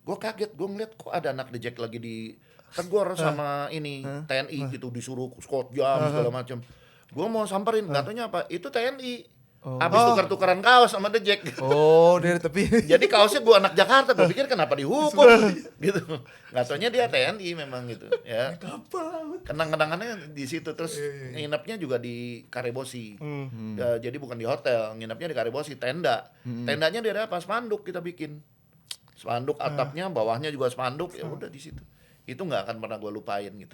Speaker 2: gue kaget, gue ngeliat kok ada anak The Jack lagi ditegur sama TNI gitu, disuruh squad jam segala macam. Gue mau samperin, katanya apa? Itu TNI. Habis tukar-tukaran kaos sama The Jack.
Speaker 3: Oh, dari tepi.
Speaker 2: Jadi kaosnya gua anak Jakarta, gua pikir kenapa dihukum gitu. Nggak taunya dia TNI memang gitu ya. Kenang-kenangannya di situ terus nginepnya juga di Karebosi. Ya, jadi bukan di hotel, nginepnya di Karebosi, tenda. Tendanya dari apa? Spanduk kita bikin. Spanduk atapnya, bawahnya juga spanduk, ya udah di situ. Itu nggak akan pernah gue lupain gitu.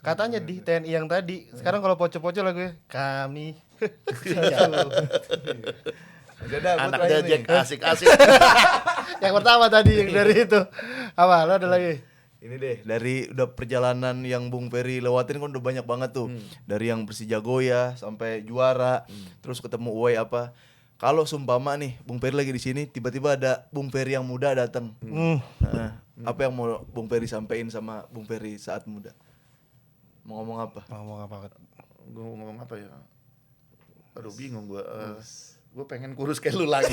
Speaker 1: Katanya di TNI yang tadi, sekarang kalau poco-poco lagunya kami.
Speaker 2: Anak The Jack asik-asik.
Speaker 1: Yang pertama tadi yang dari itu. Apa? Lo ada lagi?
Speaker 3: Ini deh, dari udah perjalanan yang Bung Ferry lewatin kan udah banyak banget tuh. Dari yang Persija Goya sampai juara, terus ketemu Uwe apa. Kalau sumpama nih Bung Ferry lagi di sini, tiba-tiba ada Bung Ferry yang muda datang. Nah, apa yang mau Bung Ferry sampein sama Bung Ferry saat muda? Mau ngomong apa?
Speaker 1: Ngomong apa?
Speaker 2: Gue ngomong apa ya? Aduh bingung gue. Gue pengen kurus kayak lu lagi.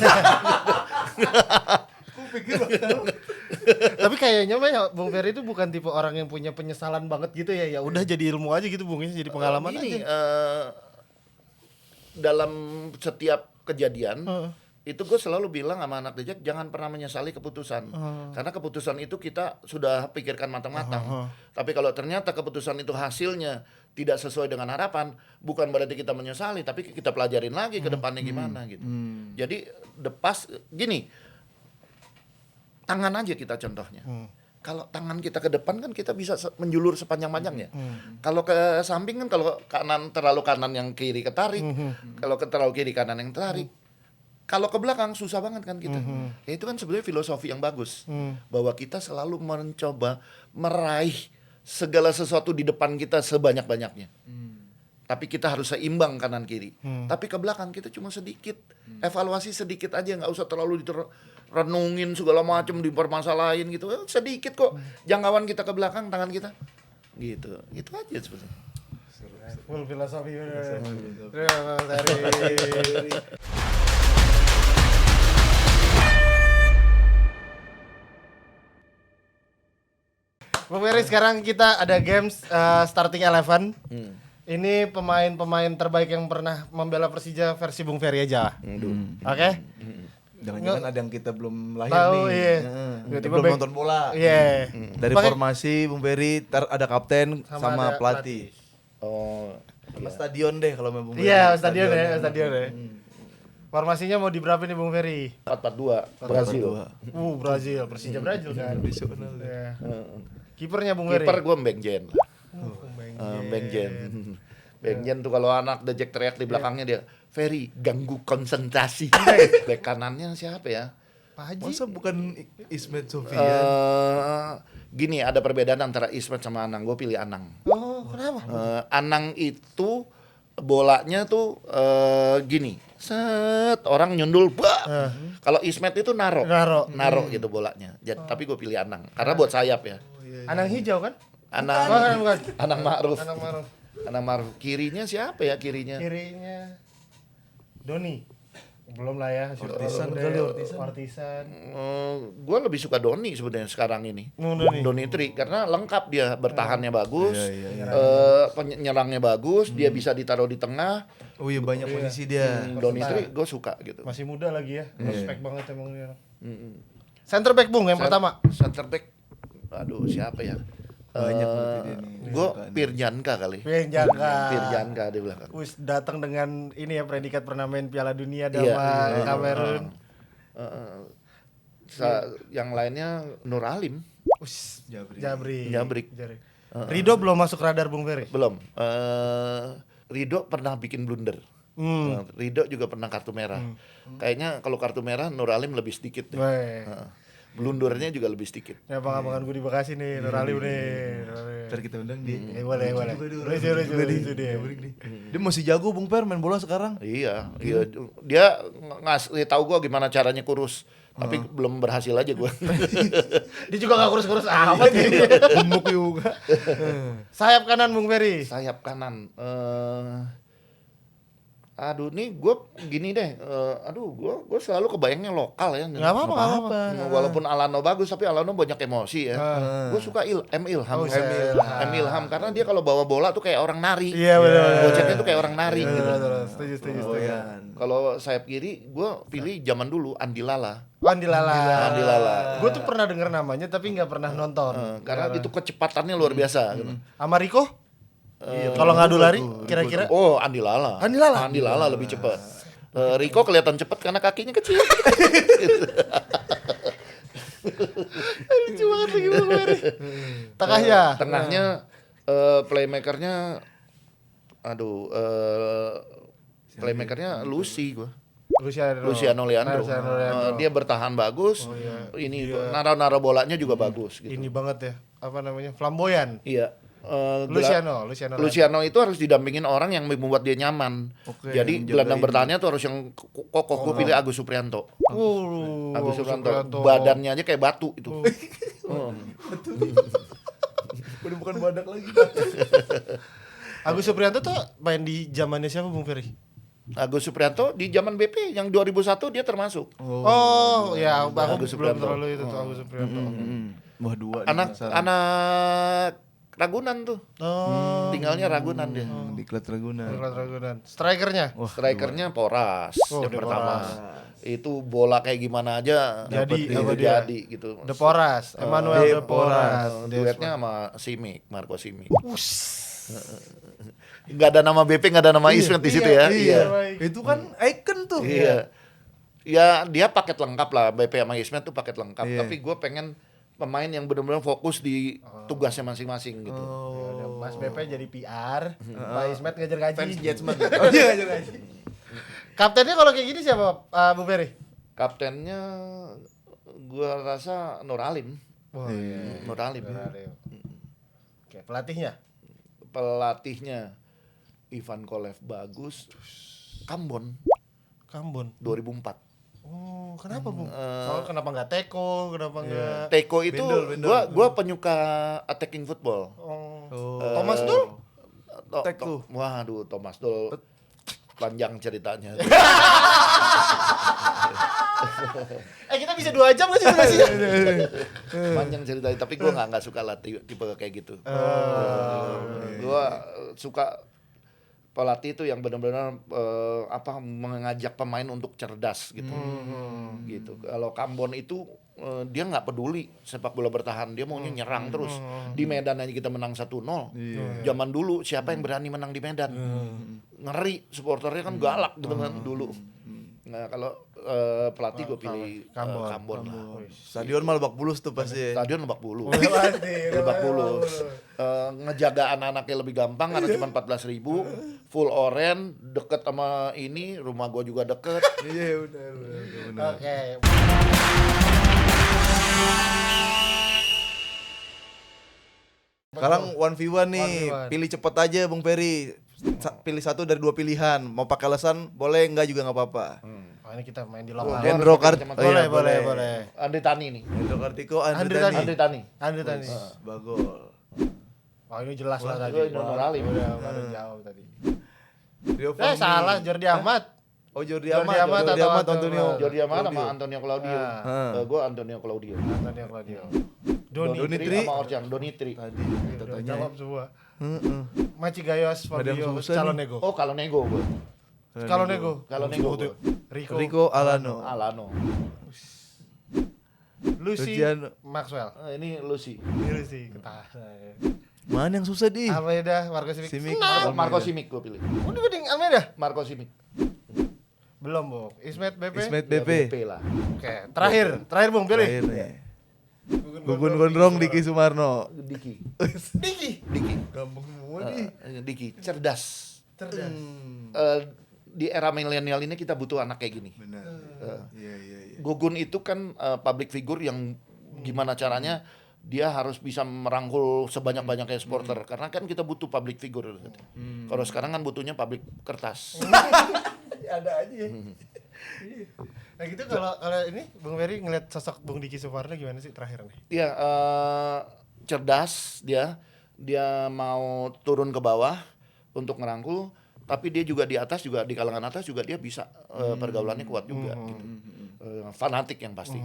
Speaker 1: Tapi kayaknya mah ya, Bung Ferry itu bukan tipe orang yang punya penyesalan banget gitu ya. Ya udah jadi ilmu aja gitu Bung, jadi pengalaman
Speaker 2: Gini,
Speaker 1: aja.
Speaker 2: Dalam setiap kejadian itu gue selalu bilang sama anak The Jack, jangan pernah menyesali keputusan. Karena keputusan itu kita sudah pikirkan matang-matang. Tapi kalau ternyata keputusan itu hasilnya tidak sesuai dengan harapan, bukan berarti kita menyesali, tapi kita pelajarin lagi ke depannya gimana gitu. Jadi gini, tangan aja kita contohnya. Kalau tangan kita ke depan kan kita bisa menjulur sepanjang-panjangnya. Kalau ke samping kan, kalau terlalu kanan yang kiri ketarik, kalau terlalu kiri kanan yang tarik. Kalau ke belakang susah banget kan kita. Ya, itu kan sebenarnya filosofi yang bagus. Bahwa kita selalu mencoba meraih segala sesuatu di depan kita sebanyak-banyaknya. Tapi kita harus seimbang kanan kiri. Tapi ke belakang kita cuma sedikit. Evaluasi sedikit aja, nggak usah terlalu renungin segala macam, dipermasalahin gitu. Sedikit kok jangkauan kita ke belakang tangan kita. Gitu. Itu aja sebenarnya.
Speaker 1: Full filosofi. Terima kasih. Bung Ferry, sekarang kita ada games starting 11. Ini pemain-pemain terbaik yang pernah membela Persija versi Bung Ferry aja. Oke?
Speaker 3: Jangan-jangan ada yang kita belum lahir
Speaker 1: Tahu,
Speaker 3: nih.
Speaker 1: iya.
Speaker 3: Kita belum nonton bola.
Speaker 1: Iya.
Speaker 3: Dari formasi Bung Ferry, ada kapten sama
Speaker 1: ada
Speaker 3: pelatih.
Speaker 2: Oh,
Speaker 3: Sama stadion deh kalau Bung Ferry.
Speaker 1: Iya, stadion ya. Formasinya mau di berapa nih Bung Ferry?
Speaker 2: 4-4-2 Brazil.
Speaker 1: Brazil, Persija Brazil kan. Iya. Kipernya Bung Ferry.
Speaker 2: Kiper gue Mbeng Jen. Mbeng Jen. Mbeng Jen tuh kalau anak The Jack teriak di belakangnya dia, Ferry ganggu konsentrasi. Bek kanannya siapa ya?
Speaker 1: Pak Haji.
Speaker 3: Masa bukan Ismet Sofian?
Speaker 2: Gini, ada perbedaan antara Ismet sama Anang. Gue pilih Anang.
Speaker 1: Oh, kenapa?
Speaker 2: Anang itu bolanya tuh gini, set orang nyundul, kalau Ismet itu naro gitu bolanya. Tapi gue pilih Anang karena buat sayap ya.
Speaker 1: Anang hijau kan?
Speaker 2: Bukan. Anang Ma'ruf.
Speaker 1: Anang Ma'ruf.
Speaker 2: Anang Ma'ruf. Kirinya siapa ya kirinya?
Speaker 1: Kirinya Doni. Belum lah ya. Ortisan.
Speaker 2: Gue lebih suka Doni sebenarnya sekarang ini.
Speaker 1: Doni.
Speaker 2: Doni Tri karena lengkap dia, bertahannya bagus, penyerangnya bagus, dia bisa ditaruh di tengah.
Speaker 3: Oh iya, banyak posisi dia.
Speaker 2: Doni Tri gue suka gitu.
Speaker 1: Masih muda lagi ya. Respect banget emang dia. Center back Bung yang pertama.
Speaker 2: Center back. Aduh, siapa ya?
Speaker 3: Banyak berarti dia nih.
Speaker 2: Gue Pirjanka kali. Pirjanka di belakang.
Speaker 1: Wis datang dengan ini ya, predikat pernah main Piala Dunia
Speaker 2: Iya.
Speaker 1: sama Kamerun.
Speaker 2: Yang lainnya Nur Alim.
Speaker 1: Jabrik. Rido belum masuk radar Bung Ferry.
Speaker 2: Belum. Rido pernah bikin blunder. Rido juga pernah kartu merah. Kayaknya kalau kartu merah Nur Alim lebih sedikit deh. Blundernya juga lebih sedikit.
Speaker 1: Ya abang-abangan gue di Bekasi nih, Nur Alim nih.
Speaker 3: Ntar kita undang dia.
Speaker 1: Boleh. Lucu dia.
Speaker 3: Dia masih jago Bung Per main bola sekarang.
Speaker 2: Iya. Dia ngasih tahu gua gimana caranya kurus. Tapi belum berhasil aja gua.
Speaker 1: Dia juga gak kurus-kurus amat ya.
Speaker 3: Gemuk juga.
Speaker 1: Sayap kanan Bung Ferry.
Speaker 2: Sayap kanan. Aduh, nih gue gini deh, gue selalu kebayangnya lokal ya.
Speaker 1: Nggak apa-apa.
Speaker 2: Walaupun Alano bagus, tapi Alano banyak emosi ya. Gue suka Ilham. M. Ilham karena dia kalau bawa bola tuh kayak orang nari.
Speaker 1: Iya benar.
Speaker 2: Goceknya tuh kayak orang nari gitu.
Speaker 1: Setuju.
Speaker 2: Kalau sayap kiri, gue pilih zaman dulu Andi Lala.
Speaker 1: Andi Lala.
Speaker 2: Gue
Speaker 1: Gue tuh pernah denger namanya tapi nggak pernah nonton.
Speaker 2: karena itu kecepatannya luar biasa. Gitu.
Speaker 1: Sama Riko? Kalau ngadu lari kira-kira?
Speaker 2: Oh, Andi Lala. Andi Lala lebih cepat. Rico kelihatan cepat karena kakinya kecil.
Speaker 1: Lucu banget lagi Bung Ferry. Tengahnya?
Speaker 2: Tengahnya playmakernya playmakernya Lucy gue. Luciano Leandro. Dia bertahan bagus. Ini naro-naro bolanya juga bagus gitu.
Speaker 1: Ini banget ya. Apa namanya? Flamboyan.
Speaker 2: Iya.
Speaker 1: Luciano
Speaker 2: itu harus didampingin orang yang membuat dia nyaman. Jadi gelandang bertahannya tuh harus yang kokoh. Gue pilih Agus Suprianto. Agus Suprianto. Badannya aja kayak batu itu.
Speaker 3: Udah bukan badak lagi.
Speaker 1: Agus Suprianto tuh main di zamannya siapa Bung Ferry?
Speaker 2: Agus Suprianto di zaman BP yang 2001 dia termasuk.
Speaker 1: Oh, ya aku
Speaker 2: Agus
Speaker 1: belum
Speaker 2: Suprianto.
Speaker 1: terlalu itu tuh Agus Suprianto.
Speaker 3: Wah, dua
Speaker 2: Anak Ragunan tuh. Tinggalnya Ragunan dia.
Speaker 3: Diklat Ragunan.
Speaker 1: Strikernya?
Speaker 2: Strikernya Poras yang
Speaker 1: The
Speaker 2: pertama. Itu bola kayak gimana aja jadi gitu.
Speaker 1: The Poras, Emmanuel The Poras.
Speaker 2: Duetnya sama Simic, Marco Simic. Nggak ada nama BP, nggak ada nama Ismet di situ ya.
Speaker 3: Iya. Itu kan icon tuh.
Speaker 2: Iya. Ya dia paket lengkap lah, BP sama Ismet tuh paket lengkap.
Speaker 3: Iya.
Speaker 2: Tapi gue pengen pemain yang benar-benar fokus di tugasnya masing-masing gitu.
Speaker 1: Mas BP jadi PR, Pak Ismet ngajar gaji.
Speaker 3: Fans Jetsman. Oh iya, ngajar gaji.
Speaker 1: Kaptennya kalau kayak gini siapa, Bung Ferry?
Speaker 2: Kaptennya gue rasa Nur Alim.
Speaker 1: Wah,
Speaker 2: Nur Alim.
Speaker 1: Oke,
Speaker 2: Pelatihnya Ivan Kolev bagus. Kambon 2004.
Speaker 1: Oh, kenapa Bung? Kenapa nggak Teko? Kenapa nggak?
Speaker 2: Teko itu gua penyuka attacking football.
Speaker 1: Thomas Doll?
Speaker 3: Teko.
Speaker 2: Waduh, Thomas Doll panjang ceritanya.
Speaker 1: Kita bisa 2 jam nggak sih durasinya?
Speaker 2: Panjang ceritanya, tapi gua nggak suka lah tipe kayak gitu. Gua suka pelatih itu yang benar-benar mengajak pemain untuk cerdas gitu. Gitu. Kalau Kambon itu dia nggak peduli sepak bola bertahan, dia maunya nyerang terus. Di Medan aja kita menang 1-0. Zaman dulu siapa yang berani menang di Medan? Ngeri, supporternya kan galak gitu kan dulu. Nah, kalau pelatih gue pilih Kambon lah.
Speaker 3: Stadion mah Lebak Bulus tuh pasti.
Speaker 2: Stadion Lebak Bulus. Lebak Bulus. Ngejaga anak-anaknya lebih gampang karena cuma 14.000, full oren, deket sama ini, rumah gue juga deket.
Speaker 3: Iya, benar.
Speaker 1: Oke.
Speaker 3: Sekarang 1v1 nih,
Speaker 1: 1v1.
Speaker 3: pilih cepet aja Bung Ferry. Pilih satu dari 2 pilihan. Mau pakai alasan boleh, enggak juga enggak apa-apa.
Speaker 1: Ini kita main di lokal.
Speaker 3: Hendro
Speaker 1: Boleh.
Speaker 2: Andri Tani nih.
Speaker 3: Hendro Kartiko,
Speaker 1: Andri
Speaker 3: Andri Tani.
Speaker 2: Andri Tani.
Speaker 3: Bagol.
Speaker 1: Oh, ini jelas lah tadi.
Speaker 2: Itu Nur Alim.
Speaker 1: Udah baru jauh tadi.
Speaker 3: Rio Fahmi.
Speaker 1: Salah Jordi Amat.
Speaker 3: Oh, Jordi
Speaker 1: Jordi
Speaker 3: Amat
Speaker 1: Amat atau
Speaker 3: Antonio.
Speaker 2: Jordi Amat sama Antonio Claudio.
Speaker 1: Ah.
Speaker 2: Gue Antonio Claudio.
Speaker 1: Antonio Claudio.
Speaker 3: Donitri
Speaker 2: sama Orjan Donitri.
Speaker 3: Tadi kita
Speaker 1: Udah
Speaker 3: tanya.
Speaker 1: jawab semua. Maci Gayos Fabio
Speaker 3: susah
Speaker 1: calon
Speaker 3: nih.
Speaker 1: nego.
Speaker 2: Oh, kalau nego gue.
Speaker 1: Kalau nego.
Speaker 2: Kalau nego gue.
Speaker 3: Rico Alano.
Speaker 2: Alano.
Speaker 1: Lucy
Speaker 3: Luciano.
Speaker 1: Maxwell.
Speaker 2: Ini Lucy.
Speaker 1: Lucy ketahuan.
Speaker 3: Mana yang susah di?
Speaker 1: Almeida, Marco Simic.
Speaker 3: Simic.
Speaker 2: Marco Simic gue pilih.
Speaker 1: Udah mending Almeida.
Speaker 2: Marco Simic.
Speaker 1: Belum, Bung. Ismet BP.
Speaker 3: Ismet
Speaker 2: Ya,
Speaker 3: BP.
Speaker 2: lah.
Speaker 1: Oke, terakhir Bung pilih.
Speaker 3: Terakhir nih. Gugun Gondrong Diki Sumarno.
Speaker 2: Diki.
Speaker 1: Diki.
Speaker 3: Gampang semua nih.
Speaker 2: Diki cerdas.
Speaker 1: Cerdas.
Speaker 2: Di era milenial ini kita butuh anak kayak gini.
Speaker 3: Benar. Iya.
Speaker 2: Gugun itu kan public figure yang gimana caranya dia harus bisa merangkul sebanyak-banyaknya supporter karena kan kita butuh public figure. Kalau sekarang kan butuhnya public kertas.
Speaker 1: Ada aja ya. Nah gitu kalau ini Bung Ferry ngeliat sosok Bung Diki Sumarno gimana sih terakhir nih?
Speaker 2: Iya, cerdas dia mau turun ke bawah untuk ngerangkul, tapi dia juga di atas juga, di kalangan atas juga dia bisa pergaulannya kuat juga gitu. Fanatik yang pasti.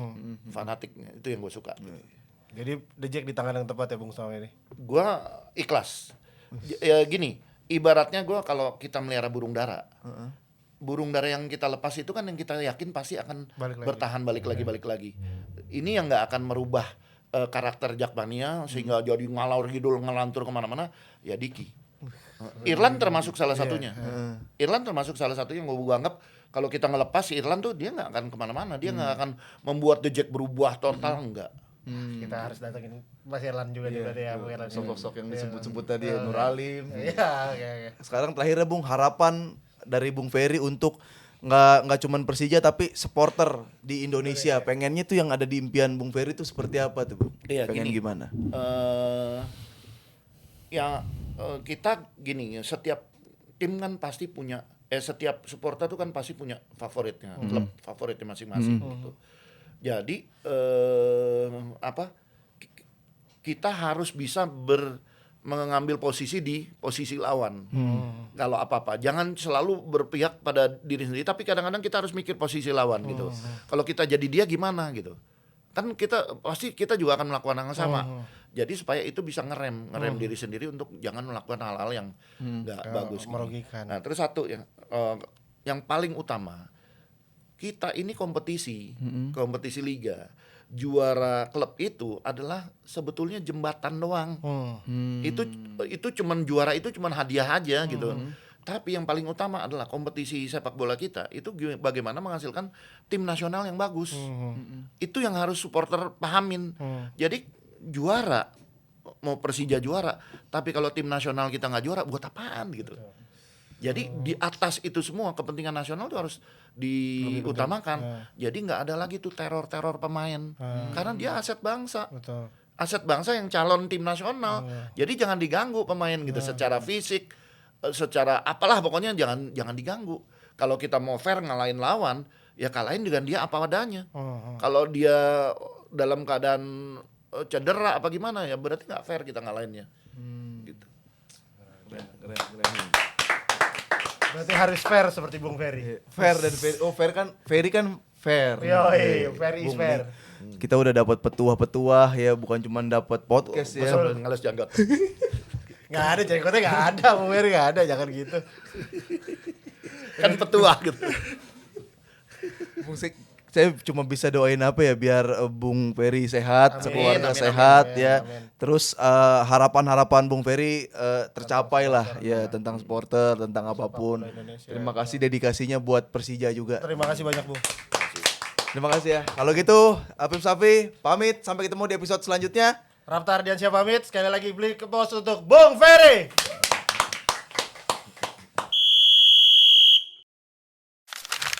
Speaker 2: Fanatik itu yang gue suka.
Speaker 1: Jadi The Jack di tangan yang tepat ya Bung selama ini.
Speaker 2: Gua ikhlas. Ya gini, ibaratnya gua kalau kita melihara burung dara. Burung dara yang kita lepas itu kan yang kita yakin pasti akan bertahan balik lagi. Ini yang nggak akan merubah karakter Jakmania sehingga jadi ngalor ngidul ngelantur kemana-mana, ya Diki. Irland termasuk salah satunya. Irland termasuk salah satu yang gue anggap kalau kita ngelepas si Irland tuh dia nggak akan kemana-mana, dia nggak akan membuat The Jack berubah total, enggak.
Speaker 1: Kita harus datengin Mas Irland juga nih berarti ya Bung Irland.
Speaker 3: Sosok yang disebut-sebut tadi ya, Nur Alim.
Speaker 1: Iya, oke.
Speaker 3: Sekarang terakhirnya Bung, harapan dari Bung Ferry untuk nggak cuman Persija tapi supporter di Indonesia. Pengennya tuh yang ada di impian Bung Ferry tuh seperti apa tuh Bung?
Speaker 2: Iya,
Speaker 3: Pengen
Speaker 2: gini.
Speaker 3: gimana?
Speaker 2: Kita gini, setiap tim kan pasti punya, setiap supporter tuh kan pasti punya favoritnya, klub favoritnya masing-masing gitu. Jadi kita harus bisa mengambil posisi di posisi lawan. Kalau apa-apa, jangan selalu berpihak pada diri sendiri, tapi kadang-kadang kita harus mikir posisi lawan gitu. Kalau kita jadi dia gimana gitu. Kan kita juga akan melakukan hal yang sama. Jadi supaya itu bisa ngerem diri sendiri untuk jangan melakukan hal-hal yang nggak bagus,
Speaker 1: merugikan.
Speaker 2: Nah, terus satu yang paling utama, kita ini kompetisi liga. Juara klub itu adalah sebetulnya jembatan doang. Itu cuman juara itu cuman hadiah aja gitu. Tapi yang paling utama adalah kompetisi sepak bola kita itu bagaimana menghasilkan tim nasional yang bagus. Itu yang harus supporter pahamin. Jadi juara, mau Persija juara, tapi kalau tim nasional kita nggak juara, buat apaan gitu. Jadi di atas itu semua kepentingan nasional itu harus diutamakan. Jadi nggak ada lagi tuh teror pemain, karena dia aset bangsa.
Speaker 1: Betul.
Speaker 2: Aset bangsa yang calon tim nasional. Jadi jangan diganggu pemain gitu secara fisik, secara apalah pokoknya jangan diganggu. Kalau kita mau fair ngalahin lawan, ya kalahin dengan dia apa adanya. Kalau dia dalam keadaan cedera apa gimana ya berarti nggak fair kita ngalahinnya. Gitu.
Speaker 1: Berarti harus fair seperti Bung Ferry.
Speaker 3: Fair dan Ferry. Oh, Ferry kan fair.
Speaker 1: Yoi, fair is
Speaker 3: Bung,
Speaker 1: fair.
Speaker 3: Kita udah dapat petuah-petuah ya, bukan cuma dapat podcast ya.
Speaker 2: Ngales janggot.
Speaker 1: Nggak ada, jenggotnya nggak ada, Bung Ferry nggak ada, jangan gitu.
Speaker 2: Kan petua gitu.
Speaker 3: Musik saya cuma bisa doain apa ya biar Bung Ferry sehat,
Speaker 1: Amin,
Speaker 3: sekeluarga
Speaker 1: amin,
Speaker 3: sehat
Speaker 1: amin,
Speaker 3: ya.
Speaker 1: amin.
Speaker 3: Terus harapan-harapan Bung Ferry tercapai lah ya tentang supporter, tentang apapun. Terima kasih dedikasinya buat Persija juga.
Speaker 1: Terima kasih banyak Bung.
Speaker 3: Terima kasih ya. Kalau gitu, Afif Safi pamit, sampai ketemu di episode selanjutnya.
Speaker 1: Rafta Ardiansyah pamit, sekali lagi beli ke pos untuk Bung Ferry.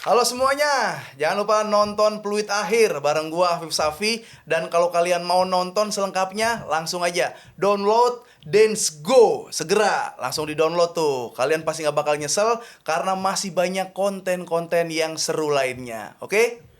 Speaker 3: Halo semuanya, jangan lupa nonton Peluit Akhir bareng gua Afif Safi. Dan kalau kalian mau nonton selengkapnya, langsung aja download Dance Go. Segera, langsung di-download tuh. Kalian pasti gak bakal nyesel karena masih banyak konten-konten yang seru lainnya. Oke?